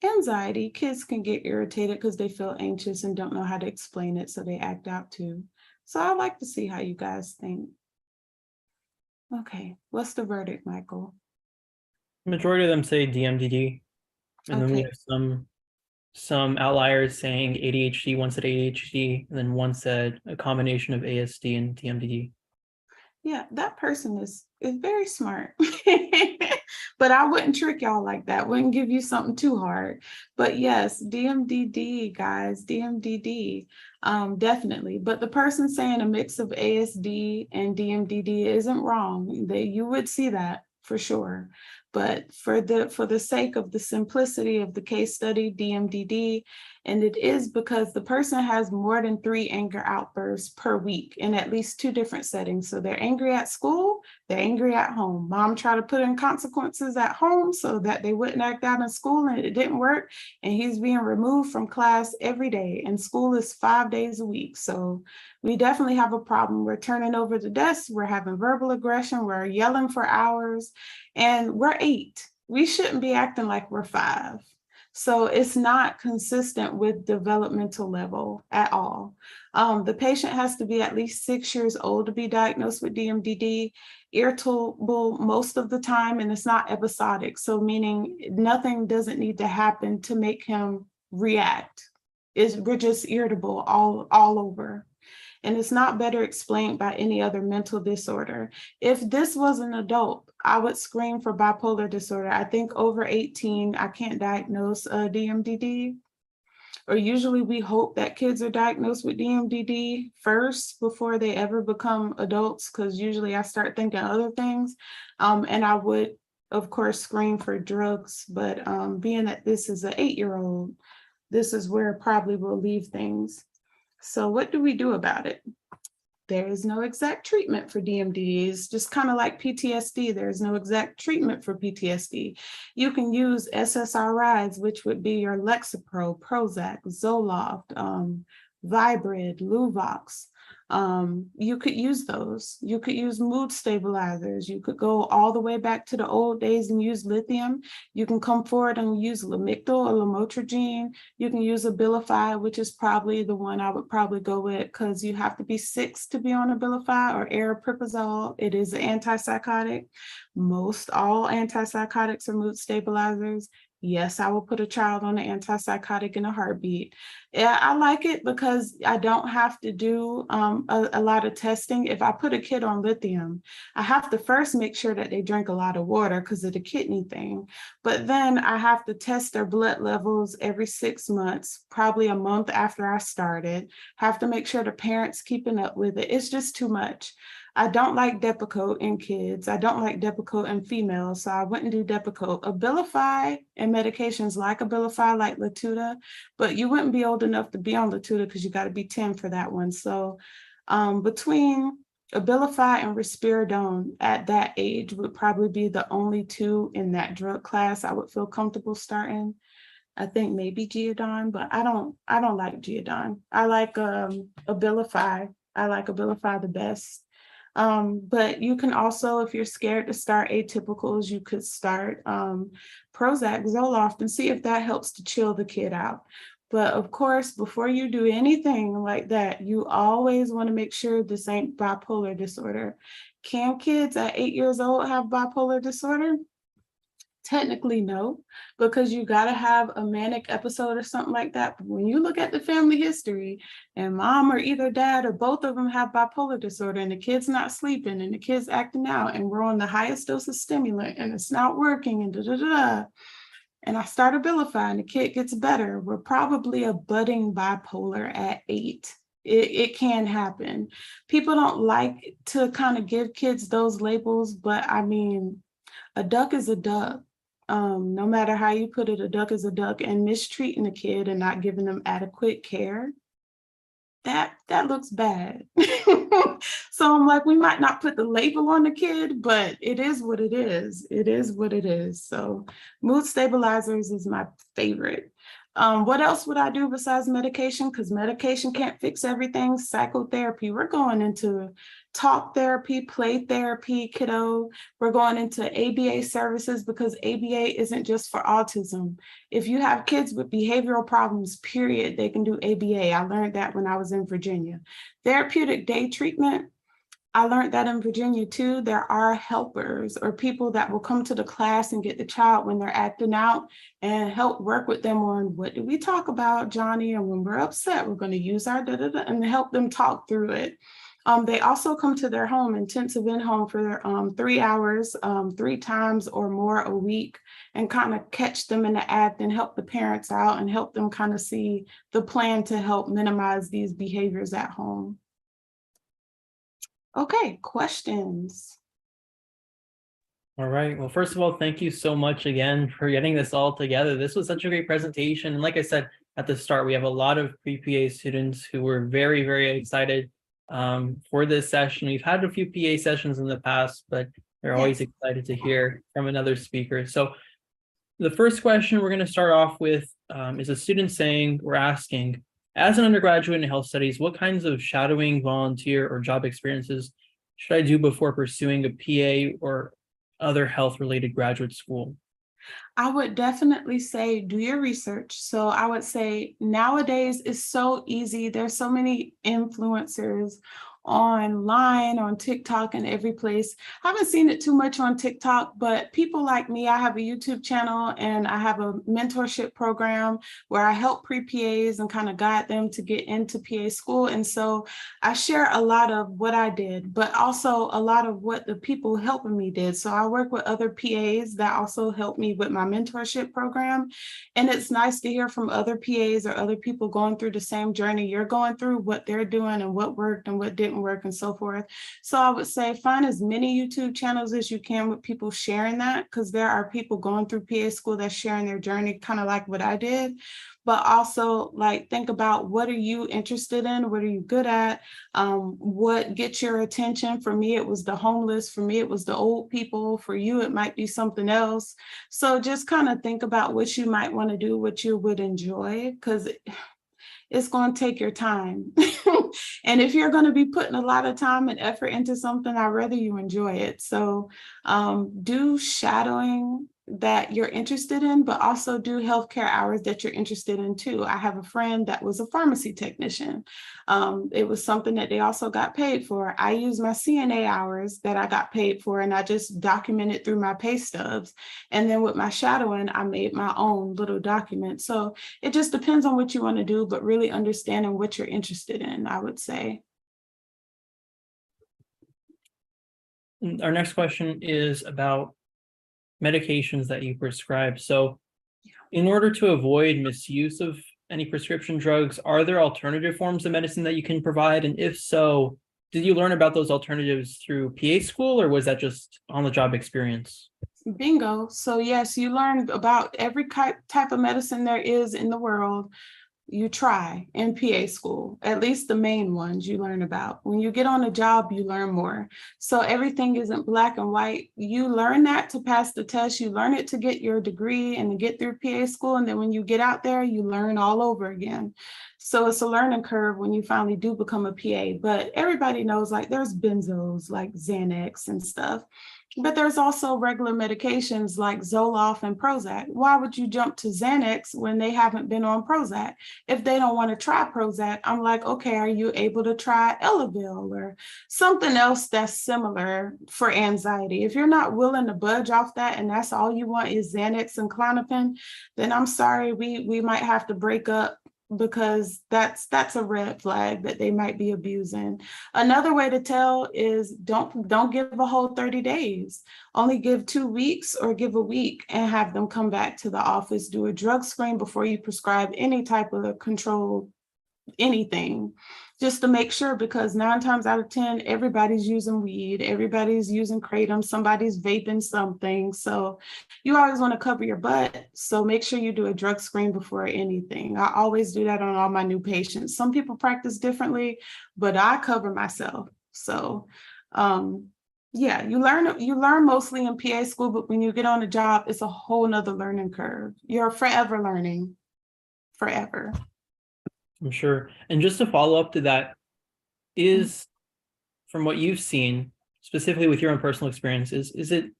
Anxiety, kids can get irritated because they feel anxious and don't know how to explain it, so they act out too. So I like to see how you guys think. Okay, what's the verdict, Michael? Majority of them say DMDD, and then we Okay. have some outliers saying ADHD. One said ADHD, and then one said a combination of ASD and DMDD. Yeah, that person is very smart. But I wouldn't trick y'all like that. Wouldn't give you something too hard. But yes, DMDD, guys, DMDD, definitely. But the person saying a mix of ASD and DMDD isn't wrong. You would see that for sure. But for the sake of the simplicity of the case study, DMDD, and it is because the person has more than 3 anger outbursts per week in at least 2 different settings. So they're angry at school, they're angry at home. Mom tried to put in consequences at home so that they wouldn't act out in school, and it didn't work. And he's being removed from class every day, and school is 5 days a week. So we definitely have a problem. We're turning over the desks, we're having verbal aggression, we're yelling for hours, and we're 8. We shouldn't be acting like we're 5. So it's not consistent with developmental level at all. The patient has to be at least 6 years old to be diagnosed with DMDD, irritable most of the time, and it's not episodic. So meaning nothing doesn't need to happen to make him react. We're just irritable all over. And it's not better explained by any other mental disorder. If this was an adult, I would screen for bipolar disorder. I think over 18, I can't diagnose DMDD. Or usually we hope that kids are diagnosed with DMDD first before they ever become adults, because usually I start thinking other things. And I would, of course, screen for drugs, but being that this is an 8-year-old, this is where probably we'll leave things. So what do we do about it? There is no exact treatment for DMDD. It's just kind of like PTSD. There is no exact treatment for PTSD. You can use SSRIs, which would be your Lexapro, Prozac, Zoloft, Vibrid, Luvox. You could use those. You could use mood stabilizers. You could go all the way back to the old days and use lithium. You can come forward and use Lamictal or lamotrigine. You can use Abilify, which is probably the one I would probably go with, because you have to be 6 to be on Abilify, or aripiprazole. It is an antipsychotic. Most all antipsychotics are mood stabilizers. Yes, I will put a child on an antipsychotic in a heartbeat. Yeah, I like it because I don't have to do a lot of testing. If I put a kid on lithium, I have to first make sure that they drink a lot of water because of the kidney thing. But then I have to test their blood levels every 6 months, probably a month after I started. Have to make sure the parents keeping up with it. It's just too much. I don't like Depakote in kids. I don't like Depakote in females, so I wouldn't do Depakote. Abilify and medications like Abilify, like Latuda, but you wouldn't be old enough to be on Latuda because you got to be 10 for that one. So between Abilify and Risperidone at that age would probably be the only 2 in that drug class I would feel comfortable starting. I think maybe Geodon, but I don't like Geodon. I like Abilify. I like Abilify the best. But you can also, if you're scared to start atypicals, you could start Prozac, Zoloft, and see if that helps to chill the kid out. But of course, before you do anything like that, you always want to make sure this ain't bipolar disorder. Can kids at 8 years old have bipolar disorder? Technically, no, because you got to have a manic episode or something like that. But when you look at the family history and mom or either dad or both of them have bipolar disorder, and the kid's not sleeping and the kid's acting out, and we're on the highest dose of stimulant and it's not working, and and I start Abilify and the kid gets better, we're probably a budding bipolar at 8. It can happen. People don't like to kind of give kids those labels, but I mean, a duck is a duck. No matter how you put it, a duck is a duck, and mistreating a kid and not giving them adequate care, that looks bad. So I'm like, we might not put the label on the kid, but it is what it is. It is what it is. So mood stabilizers is my favorite. What else would I do besides medication? Because medication can't fix everything. Psychotherapy, we're going into talk therapy, play therapy, kiddo. We're going into ABA services because ABA isn't just for autism. If you have kids with behavioral problems, period, they can do ABA. I learned that when I was in Virginia. Therapeutic day treatment, I learned that in Virginia too. There are helpers or people that will come to the class and get the child when they're acting out and help work with them on what do we talk about, Johnny, and when we're upset, we're going to use our da-da-da and help them talk through it. They also come to their home, intensive in-home for 3 hours, 3 times or more a week, and kind of catch them in the act and help the parents out and help them kind of see the plan to help minimize these behaviors at home. Okay, questions? All right. Well, first of all, thank you so much again for getting this all together. This was such a great presentation. And like I said at the start, we have a lot of pre-PA students who were very, very excited for this session. We've had a few PA sessions in the past, but they're always excited to hear from another speaker. So the first question we're going to start off with is a student asking, as an undergraduate in health studies, what kinds of shadowing, volunteer, or job experiences should I do before pursuing a PA or other health-related graduate school? I would definitely say do your research. So I would say nowadays it's so easy. There's so many influencers online, on TikTok, and every place. I haven't seen it too much on TikTok, but people like me, I have a YouTube channel and I have a mentorship program where I help pre-PAs and kind of guide them to get into PA school. And so I share a lot of what I did, but also a lot of what the people helping me did. So I work with other PAs that also help me with my mentorship program. And it's nice to hear from other PAs or other people going through the same journey you're going through, what they're doing and what worked and what didn't work and so forth. So I would say find as many YouTube channels as you can with people sharing that, because there are people going through PA school that's sharing their journey, kind of like what I did. But also, like, think about what are you interested in? What are you good at? What gets your attention? For me, it was the homeless. For me, it was the old people. For you, it might be something else. So just kind of think about what you might want to do, what you would enjoy, because it's going to take your time. And if you're going to be putting a lot of time and effort into something, I'd rather you enjoy it. So do shadowing that you're interested in, but also do healthcare hours that you're interested in too. I have a friend that was a pharmacy technician. It was something that they also got paid for. I used my CNA hours that I got paid for, and I just documented through my pay stubs. And then with my shadowing, I made my own little document. So it just depends on what you want to do, but really understanding what you're interested in, I would say. Our next question is about medications that you prescribe. So in order to avoid misuse of any prescription drugs, are there alternative forms of medicine that you can provide? And if so, did you learn about those alternatives through PA school, or was that just on-the-job experience? Bingo. So yes, you learn about every type of medicine there is in the world. You try in PA school, at least the main ones you learn about. When you get on a job, you learn more. So everything isn't black and white. You learn that to pass the test. You learn it to get your degree and to get through PA school. And then when you get out there, you learn all over again. So it's a learning curve when you finally do become a PA. But everybody knows, like, there's benzos like Xanax and stuff. But there's also regular medications like Zoloft and Prozac. Why would you jump to Xanax when they haven't been on Prozac? If they don't want to try Prozac, I'm like, okay, are you able to try Elavil or something else that's similar for anxiety? If you're not willing to budge off that and that's all you want is Xanax and Klonopin, then I'm sorry, we might have to break up because that's a red flag that they might be abusing. Another way to tell is don't give a whole 30 days. Only give 2 weeks or give a week and have them come back to the office, do a drug screen before you prescribe any type of controlled anything, just to make sure, because 9 times out of 10, everybody's using weed, everybody's using kratom, somebody's vaping something. So you always want to cover your butt. So make sure you do a drug screen before anything. I always do that on all my new patients. Some people practice differently, but I cover myself. So yeah, you learn mostly in PA school, but when you get on the job, it's a whole nother learning curve. You're forever learning, forever. I'm sure. And just to follow up to that, is from what you've seen, specifically with your own personal experience, is it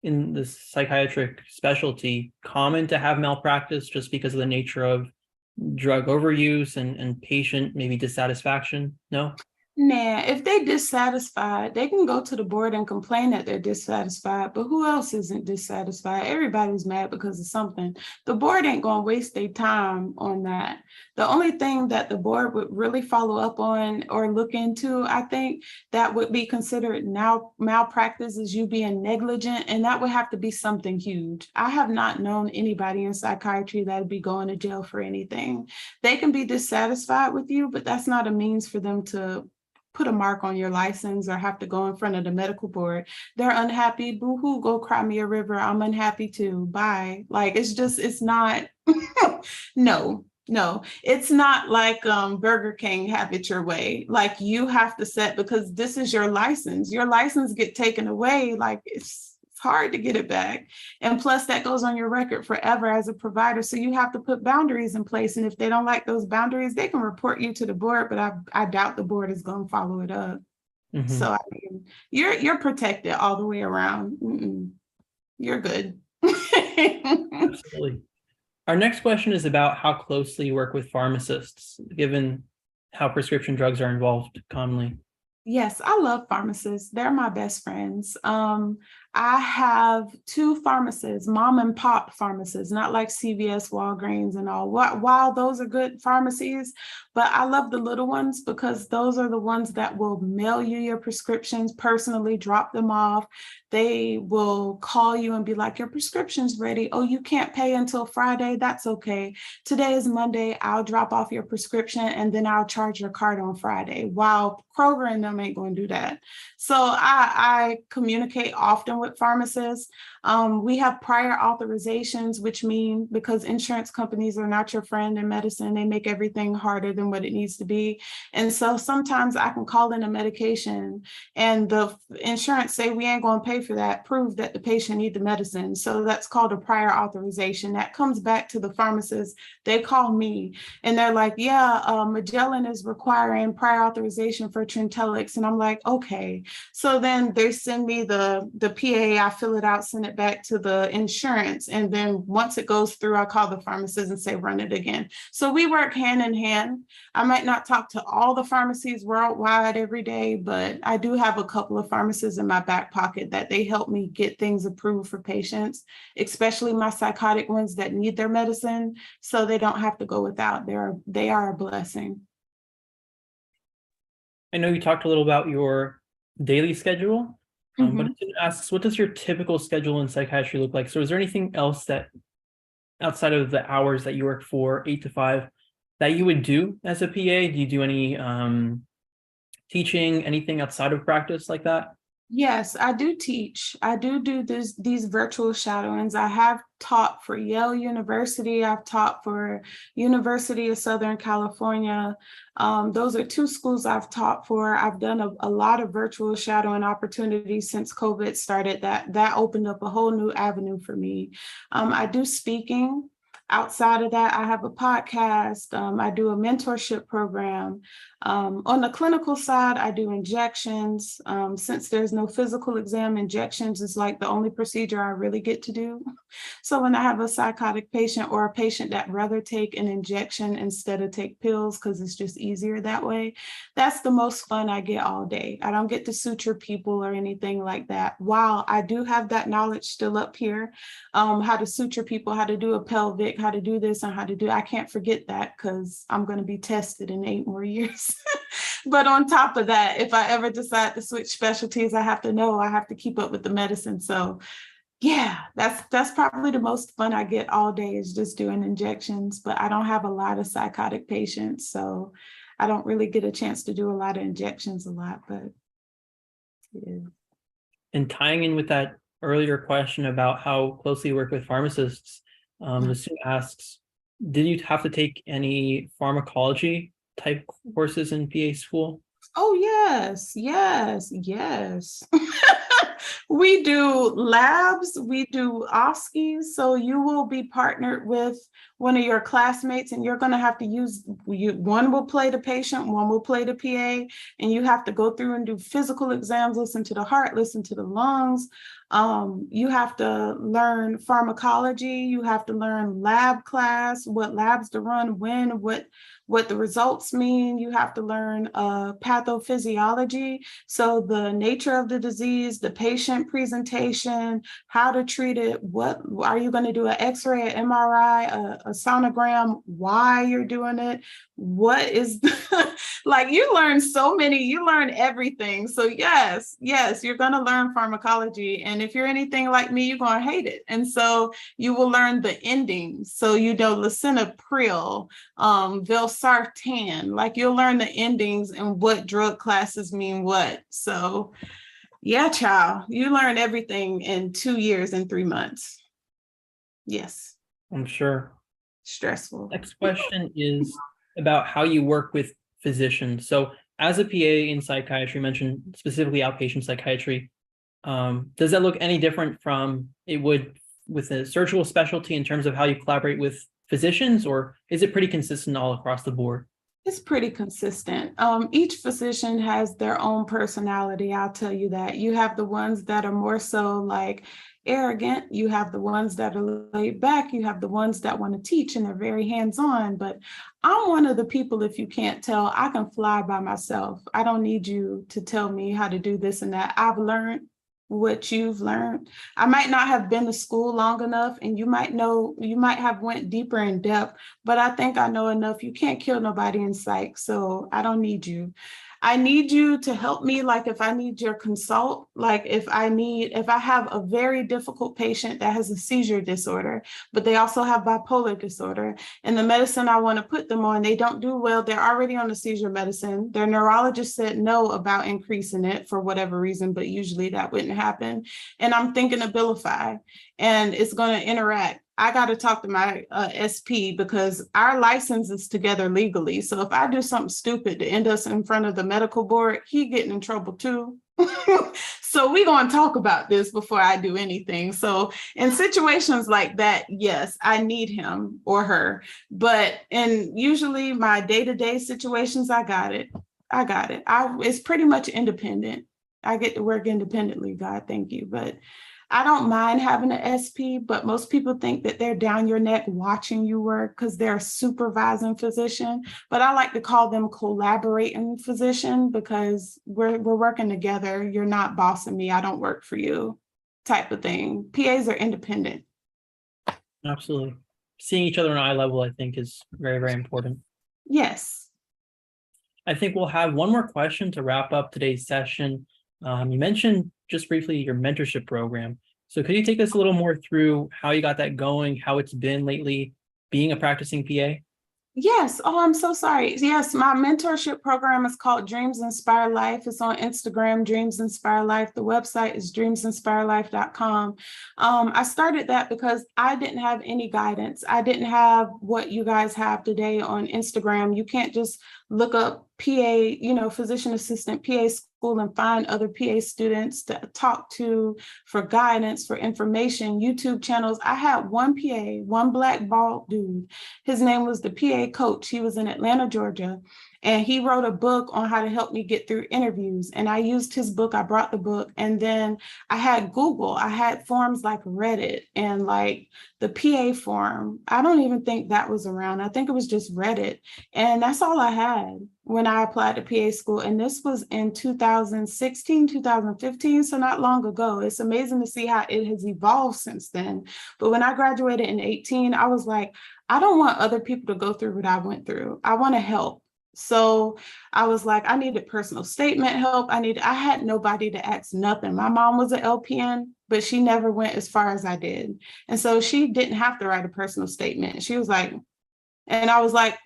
in the psychiatric specialty common to have malpractice just because of the nature of drug overuse and patient maybe dissatisfaction? No? Nah, if they dissatisfied, they can go to the board and complain that they're dissatisfied, but who else isn't dissatisfied? Everybody's mad because of something. The board ain't gonna waste their time on that. The only thing that the board would really follow up on or look into, I think that would be considered now malpractice, is you being negligent, and that would have to be something huge. I have not known anybody in psychiatry that would be going to jail for anything. They can be dissatisfied with you, but that's not a means for them to put a mark on your license or have to go in front of the medical board. They're unhappy, boo-hoo, go cry me a river, I'm unhappy too, bye. Like, it's not, no, it's not like Burger King, have it your way. Like, you have to set, because this is your license get taken away, like it's hard to get it back. And plus that goes on your record forever as a provider. So you have to put boundaries in place. And if they don't like those boundaries, they can report you to the board, but I doubt the board is going to follow it up. Mm-hmm. So I mean, you're protected all the way around. You're good. Absolutely. Our next question is about how closely you work with pharmacists, given how prescription drugs are involved commonly. Yes, I love pharmacists. They're my best friends. I have 2 pharmacists, mom and pop pharmacists, not like CVS, Walgreens and all. While those are good pharmacies, but I love the little ones because those are the ones that will mail you your prescriptions personally, drop them off. They will call you and be like, your prescription's ready. Oh, you can't pay until Friday? That's okay. Today is Monday. I'll drop off your prescription and then I'll charge your card on Friday. While Kroger and them ain't going to do that. So I communicate often with pharmacists. We have prior authorizations, which mean, because insurance companies are not your friend in medicine, they make everything harder than what it needs to be. And so sometimes I can call in a medication and the insurance say, we ain't going to pay for that, prove that the patient needs the medicine. So that's called a prior authorization. That comes back to the pharmacist. They call me and they're like, yeah, Magellan is requiring prior authorization for Trintellix. And I'm like, okay. So then they send me the PA, I fill it out, send it back to the insurance. And then once it goes through, I call the pharmacist and say, run it again. So we work hand in hand. I might not talk to all the pharmacies worldwide every day, but I do have a couple of pharmacists in my back pocket that they help me get things approved for patients, especially my psychotic ones that need their medicine, so they don't have to go without. They are a blessing. I know you talked a little about your daily schedule, but it asks, what does your typical schedule in psychiatry look like? So is there anything else that outside of the hours that you work for 8 to 5 that you would do as a PA? Do you do any teaching, anything outside of practice like that? Yes, I do teach. I do these virtual shadowings. I have taught for Yale University. I've taught for University of Southern California. Those are 2 schools I've taught for. I've done a lot of virtual shadowing opportunities since COVID started. That opened up a whole new avenue for me. I do speaking. Outside of that, I have a podcast. I do a mentorship program. On the clinical side, I do injections. Since there's no physical exam, injections is like the only procedure I really get to do. So when I have a psychotic patient or a patient that rather take an injection instead of take pills because it's just easier that way, that's the most fun I get all day. I don't get to suture people or anything like that. While I do have that knowledge still up here, how to suture people, how to do a pelvic, think how to do this and how to do, I can't forget that because I'm going to be tested in 8 more years. But on top of that, if I ever decide to switch specialties, I have to know I have to keep up with the medicine. So yeah, that's probably the most fun I get all day is just doing injections, but I don't have a lot of psychotic patients, so I don't really get a chance to do a lot of injections a lot, but yeah. And tying in with that earlier question about how closely you work with pharmacists, the student asks, did you have to take any pharmacology type courses in PA school? Oh, yes. We do labs, we do OSCEs, so you will be partnered with one of your classmates and you're going to have to use, one will play the patient, one will play the PA, and you have to go through and do physical exams, listen to the heart, listen to the lungs. You have to learn pharmacology, you have to learn lab class, what labs to run, when, what the results mean. You have to learn pathophysiology, so the nature of the disease, the patient presentation, how to treat it, what are you going to do, an x-ray, an MRI, a sonogram, why you're doing it, what is like, you learn you learn everything. So yes, you're going to learn pharmacology, and if you're anything like me, you're going to hate it. And so you will learn the endings, so you know lisinopril, valsartan, like you'll learn the endings and what drug classes mean what. So yeah, child, you learn everything in 2 years and 3 months. Yes. I'm sure. Stressful. Next question is about how you work with physicians. So as a PA in psychiatry, mentioned specifically outpatient psychiatry, does that look any different from it would with a surgical specialty in terms of how you collaborate with physicians, or is it pretty consistent all across the board? It's pretty consistent. Each physician has their own personality. I'll tell you that. You have the ones that are more so like arrogant. You have the ones that are laid back. You have the ones that want to teach and they're very hands-on. But I'm one of the people, if you can't tell, I can fly by myself. I don't need you to tell me how to do this and that. I've learned what you've learned. I might not have been to school long enough, and you might have went deeper in depth, but I think I know enough. You can't kill nobody in psych, so I don't need you. I need you to help me, like if I need your consult, like if I have a very difficult patient that has a seizure disorder, but they also have bipolar disorder, and the medicine I want to put them on, they don't do well. They're already on the seizure medicine. Their neurologist said no about increasing it for whatever reason, but usually that wouldn't happen. And I'm thinking Abilify, and it's going to interact. I got to talk to my SP because our license is together legally. So if I do something stupid to end us in front of the medical board, he getting in trouble too. So we're going to talk about this before I do anything. So in situations like that, yes, I need him or her. But in usually my day-to-day situations, I got it. It's pretty much independent. I get to work independently, God, thank you. But I don't mind having an SP, but most people think that they're down your neck watching you work because they're a supervising physician. But I like to call them collaborating physician because we're working together. You're not bossing me. I don't work for you type of thing. PAs are independent. Absolutely. Seeing each other on eye level, I think, is very, very important. Yes. I think we'll have one more question to wrap up today's session. You mentioned just briefly your mentorship program. So could you take us a little more through how you got that going, how it's been lately being a practicing PA? Yes. Oh, I'm so sorry. Yes, my mentorship program is called Dreams Inspire Life. It's on Instagram, Dreams Inspire Life. The website is dreamsinspirelife.com. I started that because I didn't have any guidance. I didn't have what you guys have today on Instagram. You can't just look up PA, physician assistant PA school and find other PA students to talk to for guidance, for information, YouTube channels. I had one PA, one black bald dude. His name was the PA coach. He was in Atlanta, Georgia. And he wrote a book on how to help me get through interviews. And I used his book. I brought the book. And then I had Google. I had forums like Reddit and like the PA forum. I don't even think that was around. I think it was just Reddit. And that's all I had when I applied to PA school. And this was in 2016, 2015, so not long ago. It's amazing to see how it has evolved since then. But when I graduated in 18, I was like, I don't want other people to go through what I went through. I want to help. So I was like, I needed personal statement help. I had nobody to ask nothing. My mom was an LPN, but she never went as far as I did. And so she didn't have to write a personal statement. She was like, and I was like,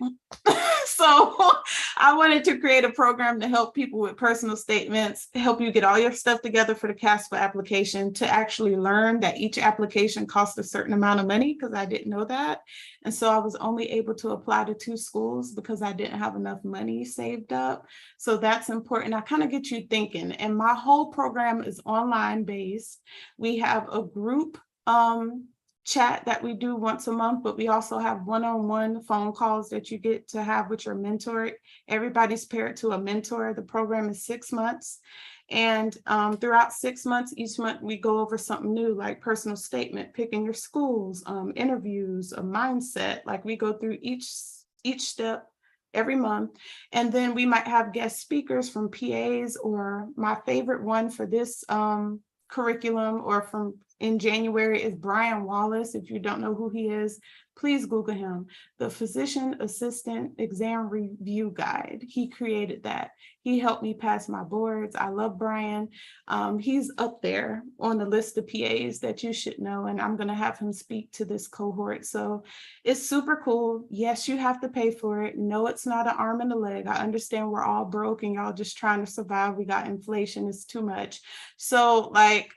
so I wanted to create a program to help people with personal statements, help you get all your stuff together for the CASPA application, to actually learn that each application costs a certain amount of money, because I didn't know that. And so I was only able to apply to 2 schools because I didn't have enough money saved up. So that's important. I kind of get you thinking. And my whole program is online based. We have a group chat that we do once a month, but we also have one-on-one phone calls that you get to have with your mentor. Everybody's paired to a mentor. The program is 6 months. And throughout 6 months, each month we go over something new, like personal statement, picking your schools, interviews, a mindset. Like we go through each step every month. And then we might have guest speakers from PAs, or my favorite one for this curriculum or from in January is Brian Wallace. If you don't know who he is, please Google him. The Physician Assistant Exam Review Guide. He created that. He helped me pass my boards. I love Brian. He's up there on the list of PAs that you should know, and I'm going to have him speak to this cohort. So it's super cool. Yes, you have to pay for it. No, it's not an arm and a leg. I understand we're all broke and y'all just trying to survive. We got inflation. It's too much. So like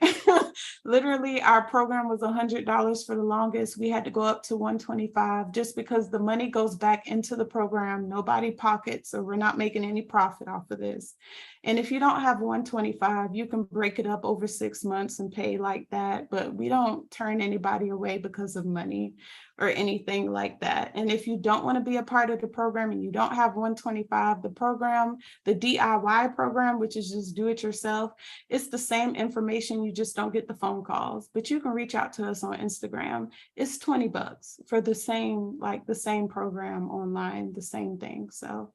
literally our program was $100 for the longest. We had to go up to $125 just because the money goes back into the program. Nobody pockets, so we're not making any profit off of this. And if you don't have $125, you can break it up over 6 months and pay like that. But we don't turn anybody away because of money or anything like that. And if you don't want to be a part of the program and you don't have $125, the program, the DIY program, which is just do it yourself, it's the same information. You just don't get the phone calls, but you can reach out to us on Instagram. It's $20 for the same program online, the same thing. So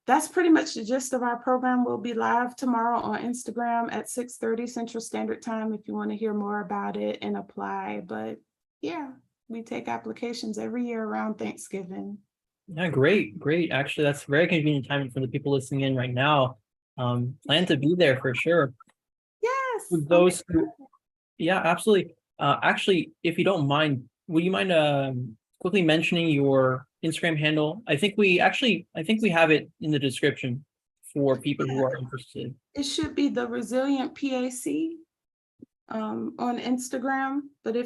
that's pretty much the gist of our program. We'll be live tomorrow on Instagram at 6:30 Central Standard Time if you want to hear more about it and apply. But yeah, we take applications every year around Thanksgiving. Yeah, great. Actually, that's very convenient timing for the people listening in right now. Plan to be there for sure. Yes. For those who, yeah, absolutely. Actually, if you don't mind, would you mind quickly mentioning your Instagram handle? I think we have it in the description for people who are interested. It should be the Resilient PAC on Instagram, but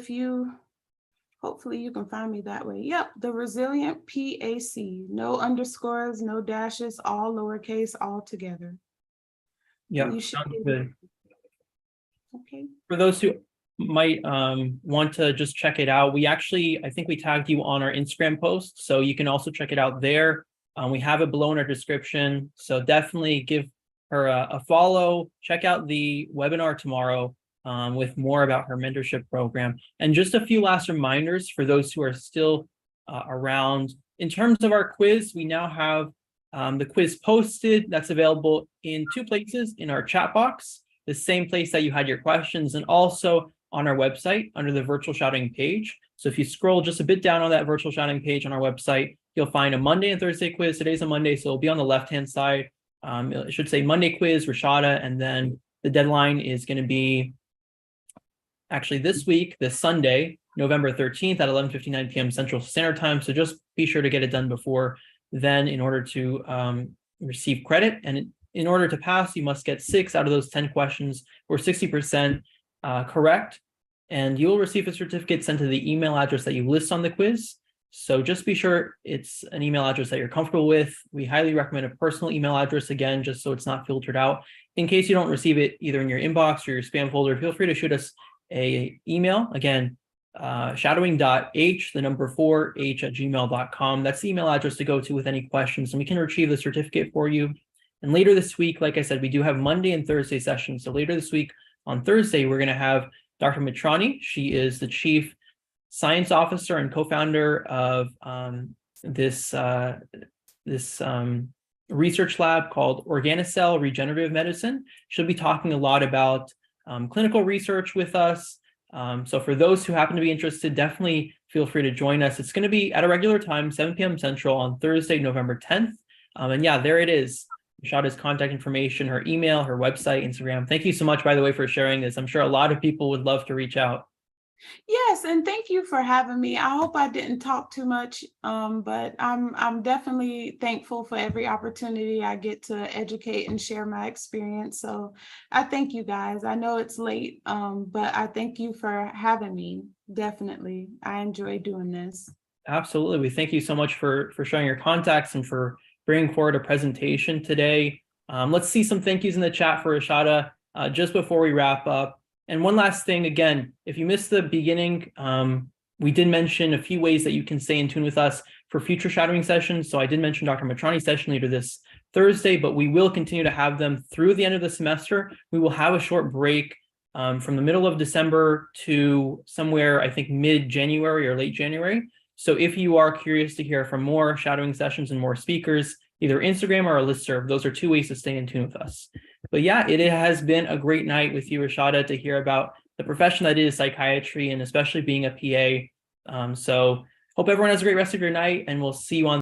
hopefully you can find me that way. Yep, the Resilient PAC, no underscores, no dashes, all lowercase, all together. Yeah, sounds good. Okay. For those who might want to just check it out, I think we tagged you on our Instagram post, so you can also check it out there. We have it below in our description, so definitely give her a follow. Check out the webinar tomorrow with more about her mentorship program. And just a few last reminders for those who are still around. In terms of our quiz, we now have the quiz posted. That's available in 2 places: in our chat box, the same place that you had your questions, and also on our website under the virtual shouting page. So if you scroll just a bit down on that virtual shouting page on our website, you'll find a Monday and Thursday quiz. Today's a Monday, so it'll be on the left-hand side. It should say Monday quiz, Rashada, and then the deadline is going to be actually this week, this Sunday, November 13th at 11:59 p.m. Central Standard Time. So just be sure to get it done before then in order to receive credit. And in order to pass, you must get 6 out of those 10 questions, or 60% correct. And you will receive a certificate sent to the email address that you list on the quiz. So just be sure it's an email address that you're comfortable with. We highly recommend a personal email address, again, just so it's not filtered out. In case you don't receive it either in your inbox or your spam folder, feel free to shoot us an email. Again, shadowing.h, the number 4h at gmail.com. That's the email address to go to with any questions, and we can retrieve the certificate for you. And later this week, like I said, we do have Monday and Thursday sessions. So later this week on Thursday, we're going to have Dr. Mitrani. She is the chief science officer and co-founder of this research lab called Organocell Regenerative Medicine. She'll be talking a lot about clinical research with us. So for those who happen to be interested, definitely feel free to join us. It's going to be at a regular time, 7 p.m. Central on Thursday, November 10th. And yeah, there it is. Rashada's contact information, her email, her website, Instagram. Thank you so much, by the way, for sharing this. I'm sure a lot of people would love to reach out. Yes, and thank you for having me. I hope I didn't talk too much, but I'm definitely thankful for every opportunity I get to educate and share my experience. So I thank you guys. I know it's late, but I thank you for having me. Definitely. I enjoy doing this. Absolutely. We thank you so much for sharing your contacts and for bringing forward a presentation today. Let's see some thank yous in the chat for Rashada just before we wrap up. And one last thing, again, if you missed the beginning, we did mention a few ways that you can stay in tune with us for future shadowing sessions. So I did mention Dr. Mitrani's session later this Thursday, but we will continue to have them through the end of the semester. We will have a short break from the middle of December to somewhere, I think, mid-January or late January. So if you are curious to hear from more shadowing sessions and more speakers, either Instagram or a listserv, those are two ways to stay in tune with us. But yeah, it has been a great night with you, Rashada, to hear about the profession that is psychiatry and especially being a PA. So hope everyone has a great rest of your night, and we'll see you on